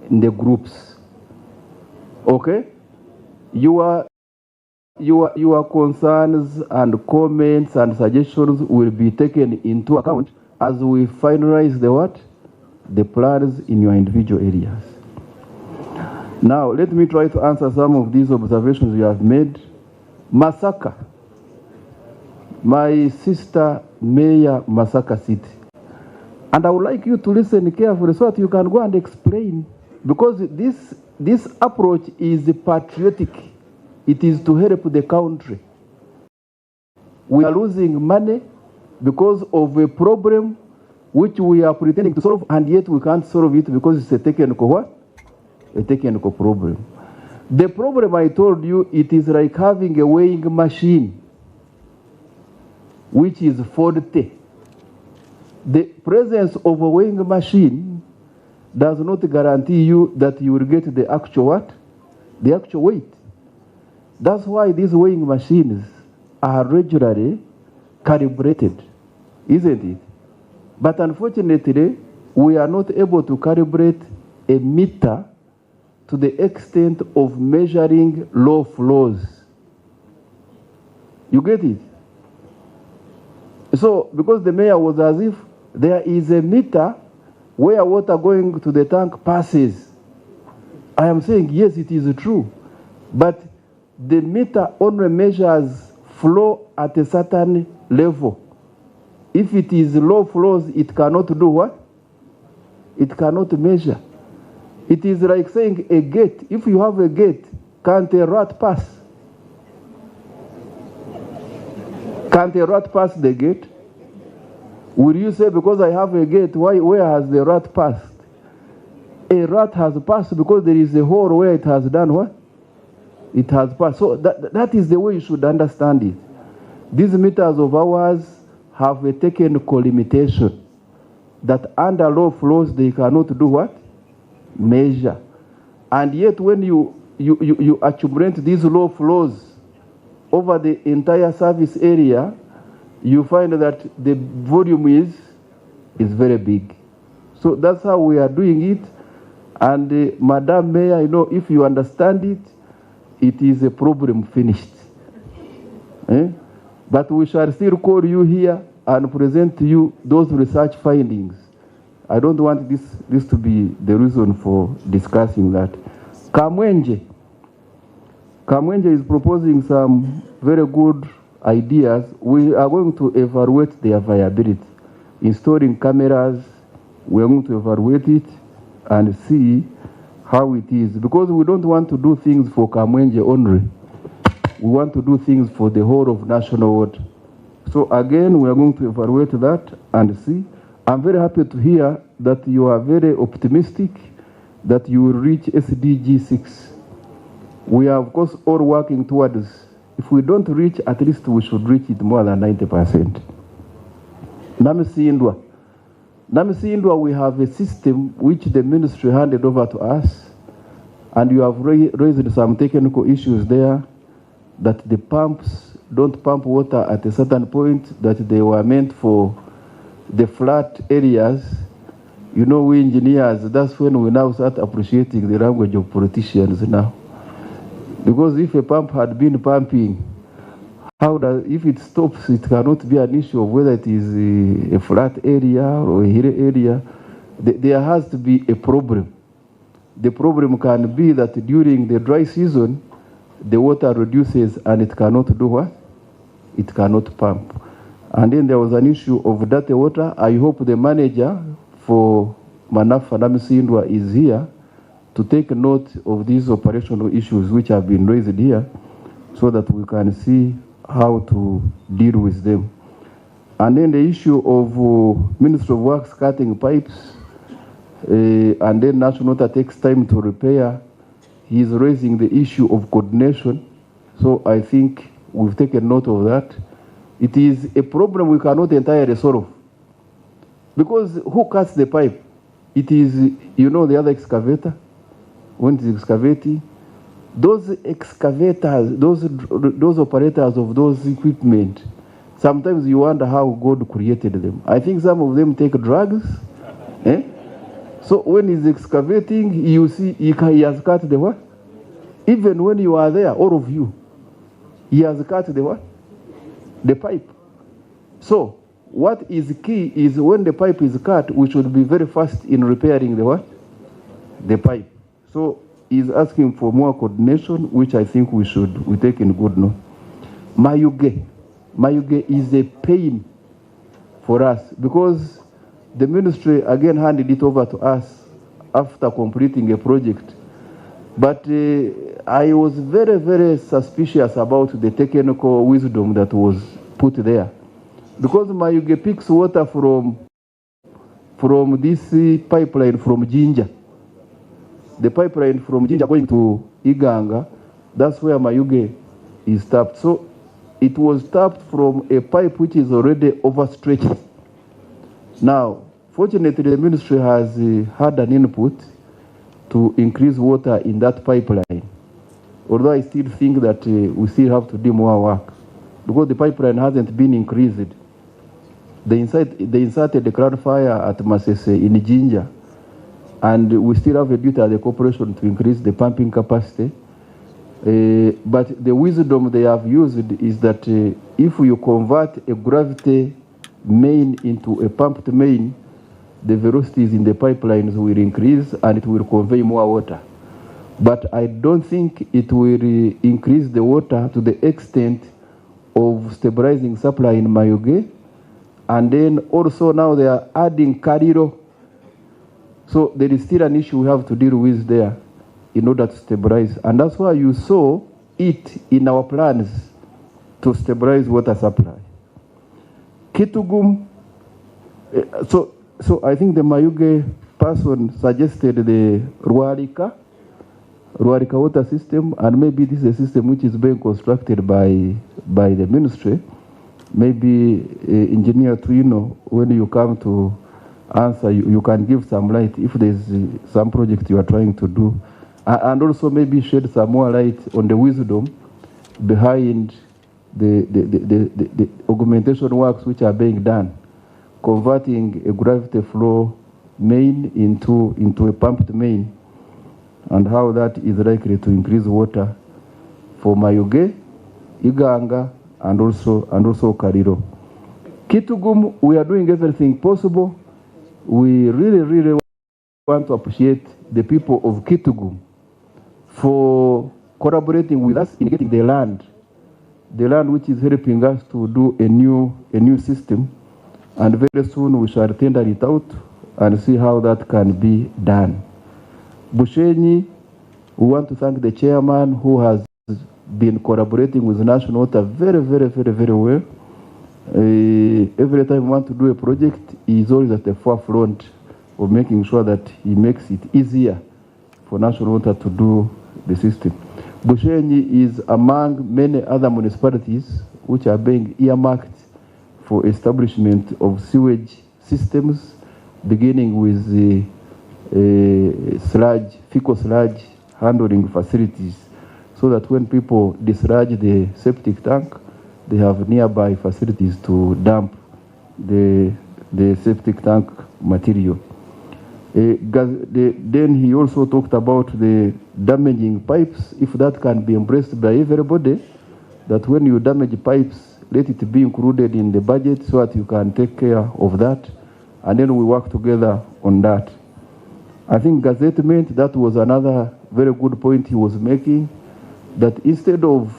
In the groups. Okay? Your concerns and comments and suggestions will be taken into account as we finalize the what? The plans in your individual areas. Now, let me try to answer some of these observations you have made. Masaka. My sister, Mayor Masaka City. And I would like you to listen carefully so that you can go and explain. Because this approach is patriotic. It is to help the country. We are losing money because of a problem which we are pretending to solve, and yet we can't solve it because it's a technical what? A technical problem. The problem I told you, it is like having a weighing machine which is faulty. The presence of a weighing machine does not guarantee you that you will get the actual what? The actual weight. That's why these weighing machines are regularly calibrated, isn't it? But unfortunately, we are not able to calibrate a meter to the extent of measuring low flows. You get it? So, because the mayor was as if there is a meter where water going to the tank passes. I am saying, yes, it is true. But the meter only measures flow at a certain level. If it is low flows, it cannot do what? It cannot measure. It is like saying a gate. If you have a gate, can't a rat pass? Can't a rat pass the gate? Will you say, because I have a gate, where has the rat passed? A rat has passed because there is a hole where it has done what? It has passed. So that is the way you should understand it. These meters of ours have a technical limitation that under low flows they cannot do what? Measure. And yet when you accumulate these low flows over the entire service area, you find that the volume is very big. So that's how we are doing it. And Madam Mayor, you know, if you understand it, it is a problem finished. But we shall still call you here and present to you those research findings. I don't want this to be the reason for discussing that. Kamwenje is proposing some very good ideas. We are going to evaluate their viability. Installing cameras, we are going to evaluate it and see how it is. Because we don't want to do things for Kamwenje only. We want to do things for the whole of national water. So again, we are going to evaluate that and see. I'm very happy to hear that you are very optimistic that you will reach SDG 6. We are, of course, all working towards. If we don't reach, at least we should reach it more than 90%. Namisindwa, we have a system which the ministry handed over to us, and you have raised some technical issues there, that the pumps don't pump water at a certain point, that they were meant for the flat areas. You know, we engineers, that's when we now start appreciating the language of politicians now. Because if a pump had been pumping, if it stops, it cannot be an issue of whether it is a flat area or a hilly area. There has to be a problem. The problem can be that during the dry season, the water reduces and it cannot do what? It cannot pump. And then there was an issue of dirty water. I hope the manager for Manafa Namisindwa is here to take note of these operational issues which have been raised here so that we can see how to deal with them. And then the issue of Ministry of Works cutting pipes, and then National Water takes time to repair. He is raising the issue of coordination. So I think we've taken note of that. It is a problem we cannot entirely solve. Because who cuts the pipe? It is, you know, the other excavator. When it is excavating, those excavators, those operators of those equipment, sometimes you wonder how God created them. I think some of them take drugs. So when he's excavating, you see he has cut the what? Even when you are there, all of you, he has cut the what? The pipe. So what is key is when the pipe is cut, we should be very fast in repairing the what? The pipe. So he's asking for more coordination, which I think we take in good note. Mayuge is a pain for us because The ministry again handed it over to us after completing a project. But I was very, very suspicious about the technical wisdom that was put there. Because Mayuge picks water from this pipeline from Jinja. The pipeline from Jinja going to Iganga, that's where Mayuge is tapped. So it was tapped from a pipe which is already overstretched. Now, fortunately, the ministry has had an input to increase water in that pipeline. Although I still think that we still have to do more work because the pipeline hasn't been increased. They inserted the ground fire at Masese in Jinja, and we still have a duty as a corporation to increase the pumping capacity. But the wisdom they have used is that if you convert a gravity main into a pumped main, the velocities in the pipelines will increase and it will convey more water. But I don't think it will increase the water to the extent of stabilizing supply in Mayuge. And then also now they are adding Kariro. So there is still an issue we have to deal with there in order to stabilize. And that's why you saw it in our plans to stabilize water supply. Kitugum, so I think the Mayuge person suggested the Ruarika water system, and maybe this is a system which is being constructed by the ministry. Maybe Engineer Twino, when you come to answer, you can give some light if there's some project you are trying to do, and also maybe shed some more light on the wisdom behind the augmentation works which are being done, converting a gravity flow main into a pumped main, and how that is likely to increase water for Mayuge, Iganga, and also Kariro. Kitugum, we are doing everything possible. We really want to appreciate the people of Kitugum for collaborating with us in getting the land which is helping us to do a new system, and very soon we shall tender it out and see how that can be done. Bushenyi, we want to thank the chairman who has been collaborating with National Water very well. Every time we want to do a project, he is always at the forefront of making sure that he makes it easier for National Water to do the system. Bushenyi is among many other municipalities which are being earmarked for establishment of sewage systems, beginning with the fecal sludge handling facilities, so that when people discharge the septic tank, they have nearby facilities to dump the septic tank material. Then he also talked about the damaging pipes, if that can be embraced by everybody, that when you damage pipes, let it be included in the budget so that you can take care of that, and then we work together on that. I think gazettement, that was another very good point he was making, that instead of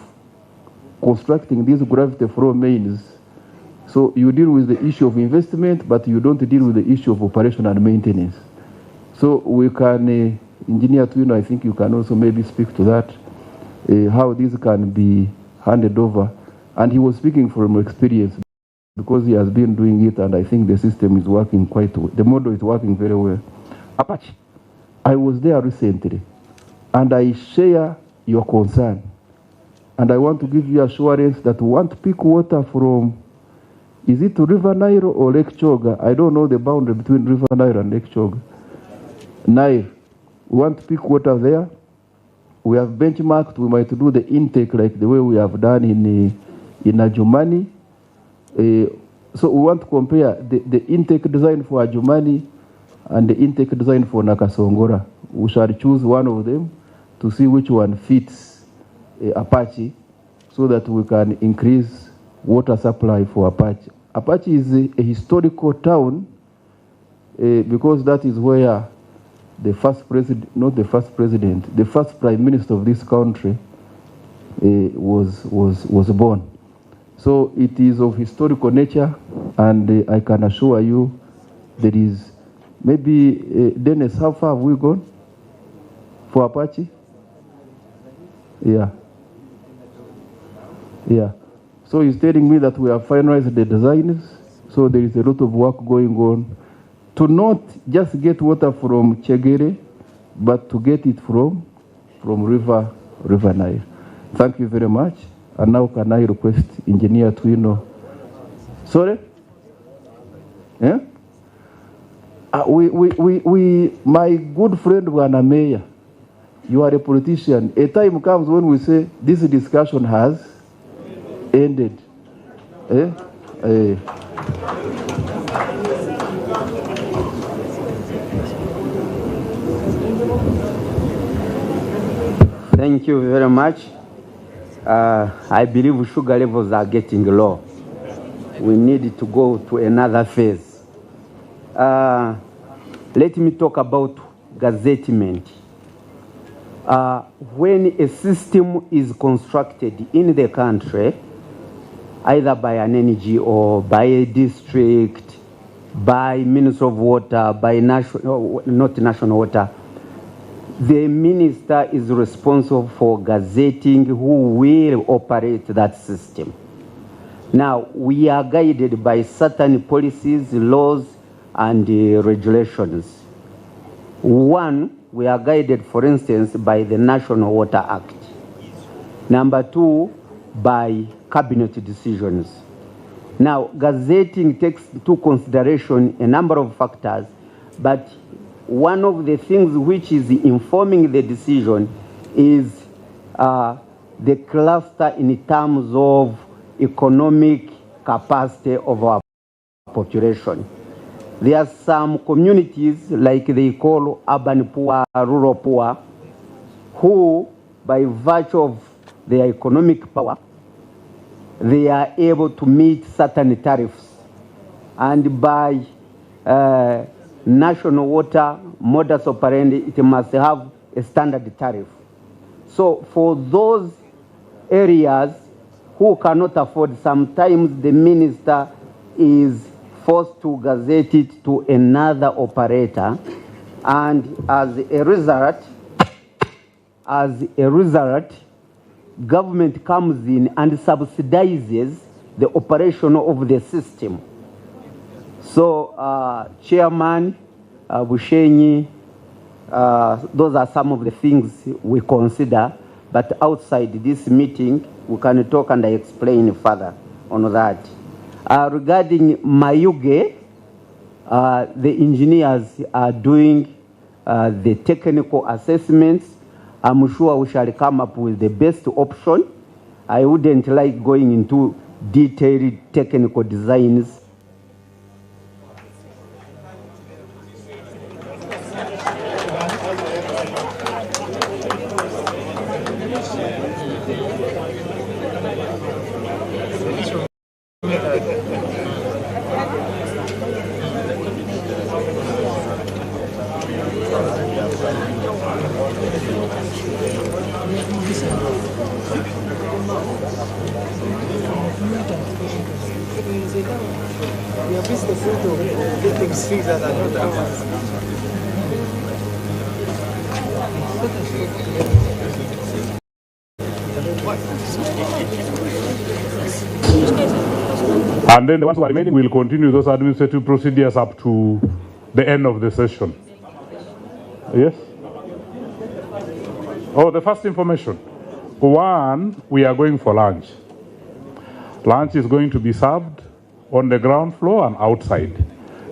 constructing these gravity flow mains, so you deal with the issue of investment, but you don't deal with the issue of operation and maintenance. So we can, Engineer Twino, I think you can also maybe speak to that, how this can be handed over. And he was speaking from experience because he has been doing it, and I think the system is working quite well. The model is working very well. Apache, I was there recently, and I share your concern. And I want to give you assurance that we want to pick water from, is it River Nile or Lake Choga? I don't know the boundary between River Nile and Lake Choga. Nile. We want to pick water there. We have benchmarked, we might do the intake like the way we have done in Ajumani. So we want to compare the intake design for Ajumani and the intake design for Nakasongora. We shall choose one of them to see which one fits Apache, so that we can increase water supply for Apache. Apache is a historical town because that is where the first president, not the first president, the first prime minister of this country was born. So it is of historical nature, and I can assure you There is maybe, Dennis, how far have we gone for Apache? Yeah. Yeah. So he's telling me that we have finalized the designs, so there is a lot of work going on to not just get water from Chegere, but to get it from River Nile. Thank you very much. And now can I request Engineer Twino? Sorry? Yeah? My good friend Bwana Mayor, you are a politician. A time comes when we say this discussion has ended. Thank you very much. I believe sugar levels are getting low. We need to go to another phase. Let me talk about gazettement. When a system is constructed in the country, either by an NGO or by a district, by Ministry of Water, by not National Water, the minister is responsible for gazetting who will operate that system. Now, we are guided by certain policies, laws, and regulations. One, we are guided, for instance, by the National Water Act. Number two, by cabinet decisions. Now, gazetting takes into consideration a number of factors, but one of the things which is informing the decision is the cluster in terms of economic capacity of our population. There are some communities, like they call urban poor, rural poor, who, by virtue of their economic power, they are able to meet certain tariffs. And by national water modus operandi, it must have a standard tariff. So for those areas who cannot afford, sometimes the minister is forced to gazette it to another operator, and as a result, government comes in and subsidizes the operation of the system. So, Chairman Bushenyi, those are some of the things we consider, but outside this meeting, we can talk and I explain further on that. Regarding Mayuge, the engineers are doing the technical assessments. I'm sure we shall come up with the best option. I wouldn't like going into detailed technical designs. And then the ones who are remaining will continue those administrative procedures up to the end of the session. Yes? Oh, the first information. One, we are going for lunch. Lunch is going to be served on the ground floor and outside.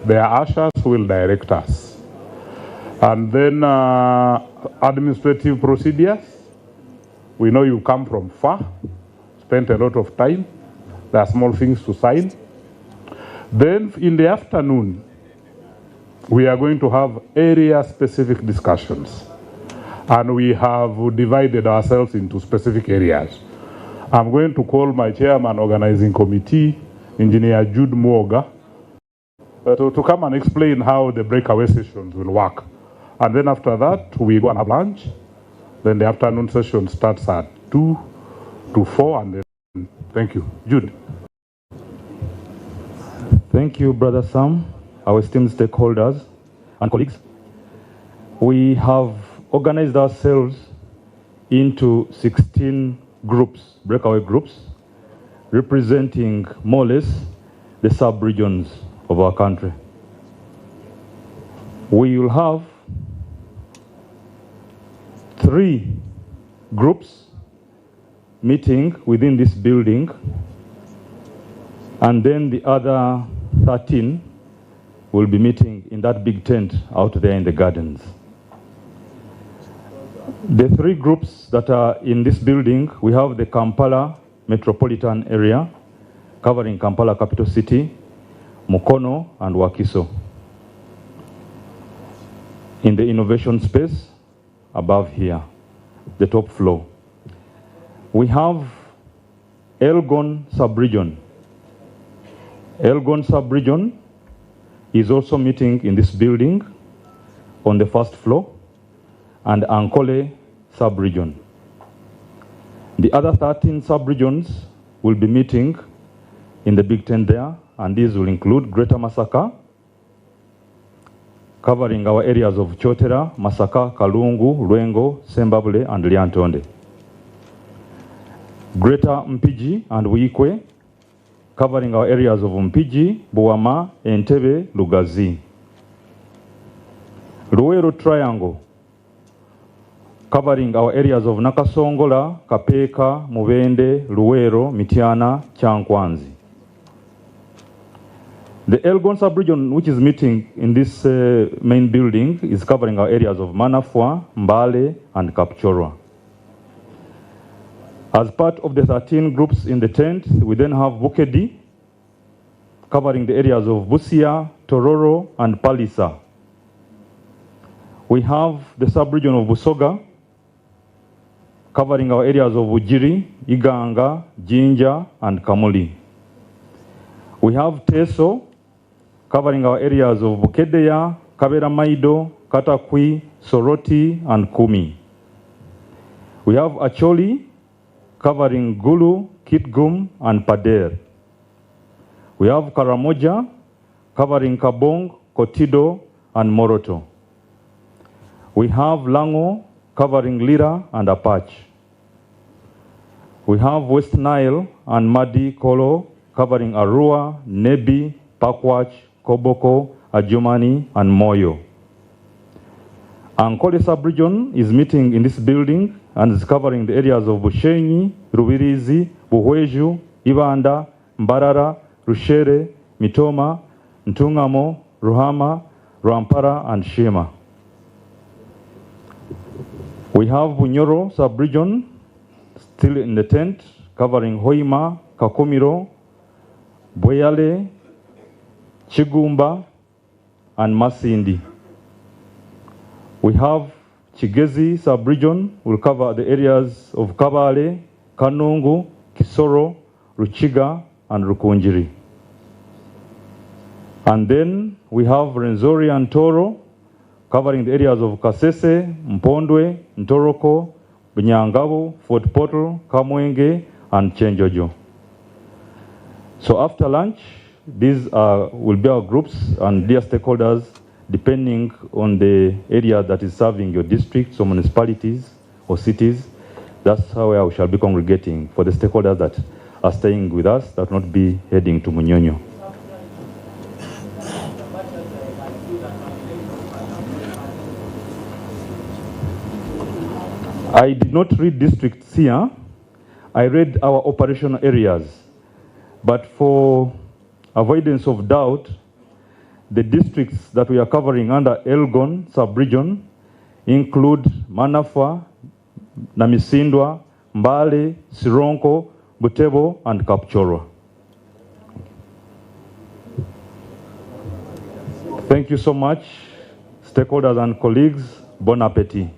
There are ushers who will direct us. And then administrative procedures. We know you come from far, spent a lot of time. There are small things to sign. Then in the afternoon, we are going to have area-specific discussions. And we have divided ourselves into specific areas. I'm going to call my chairman organizing committee, Engineer Jude Mwoga, to come and explain how the breakaway sessions will work. And then after that, we go and have lunch. Then the afternoon session starts at 2 to 4, and then thank you. Jude. Thank you, Brother Sam. our esteemed stakeholders and colleagues, we have organized ourselves into 16 groups, breakaway groups, representing more or less the sub-regions of our country. We will have 3 groups meeting within this building, and then the other 13 will be meeting in that big tent out there in the gardens. The 3 groups that are in this building, we have the Kampala metropolitan area, covering Kampala capital city, Mukono and Wakiso. In the innovation space, above here, the top floor. We have Elgon sub-region. Elgon sub-region is also meeting in this building on the first floor, and Ankole sub-region. The other 13 sub-regions will be meeting in the big tent there, and these will include Greater Masaka, covering our areas of Chotera, Masaka, Kalungu, Lwengo, Sembabule, and Lyantonde. Greater Mpiji and Wikwe, covering our areas of Mpiji, Buwama, Entebbe, Lugazi. Luwero Triangle, covering our areas of Nakasongola, Kapeka, Mubende, Luwero, Mitiana, Chankwanzi. The Elgon sub-region, which is meeting in this main building, is covering our areas of Manafwa, Mbale, and Kapchorwa. As part of the 13 groups in the tent, we then have Bukedi, covering the areas of Busia, Tororo, and Palisa. We have the sub-region of Busoga, covering our areas of Ujiri, Iganga, Jinja, and Kamuli. We have Teso, covering our areas of Bukedeya, Kabera Maido, Katakwi, Soroti, and Kumi. We have Acholi, covering Gulu, Kitgum, and Pader. We have Karamoja, covering Kabong, Kotido, and Moroto. We have Lango, covering Lira and Apache. We have West Nile and Madi Kolo, covering Arua, Nebi, Pakwach, Koboko, Adjumani, and Moyo. Ankole sub-region is meeting in this building and is covering the areas of Bushenyi, Rubirizi, Buhweju, Ibanda, Mbarara, Rushere, Mitoma, Ntungamo, Ruhama, Rwampara, and Shema. We have Bunyoro sub-region still in the tent, covering Hoima, Kakumiro, Boyale, Chigumba, and Masindi. We have Chigezi sub-region, will cover the areas of Kabale, Kanungu, Kisoro, Ruchiga, and Rukunjiri. And then we have Renzori and Toro, covering the areas of Kasese, Mpondwe, Ntoroko, Bunyangabo, Fort Portal, Kamwenge, and Chenjojo. So after lunch, these will be our groups and dear stakeholders, depending on the area that is serving your districts or municipalities or cities. That's how we shall be congregating for the stakeholders that are staying with us, that will not be heading to Munyonyo. I did not read districts here. I read our operational areas. But for avoidance of doubt, the districts that we are covering under Elgon sub-region include Manafwa, Namisindwa, Mbale, Sironko, Butebo, and Kapchorwa. Thank you so much, stakeholders and colleagues. Bon appetit.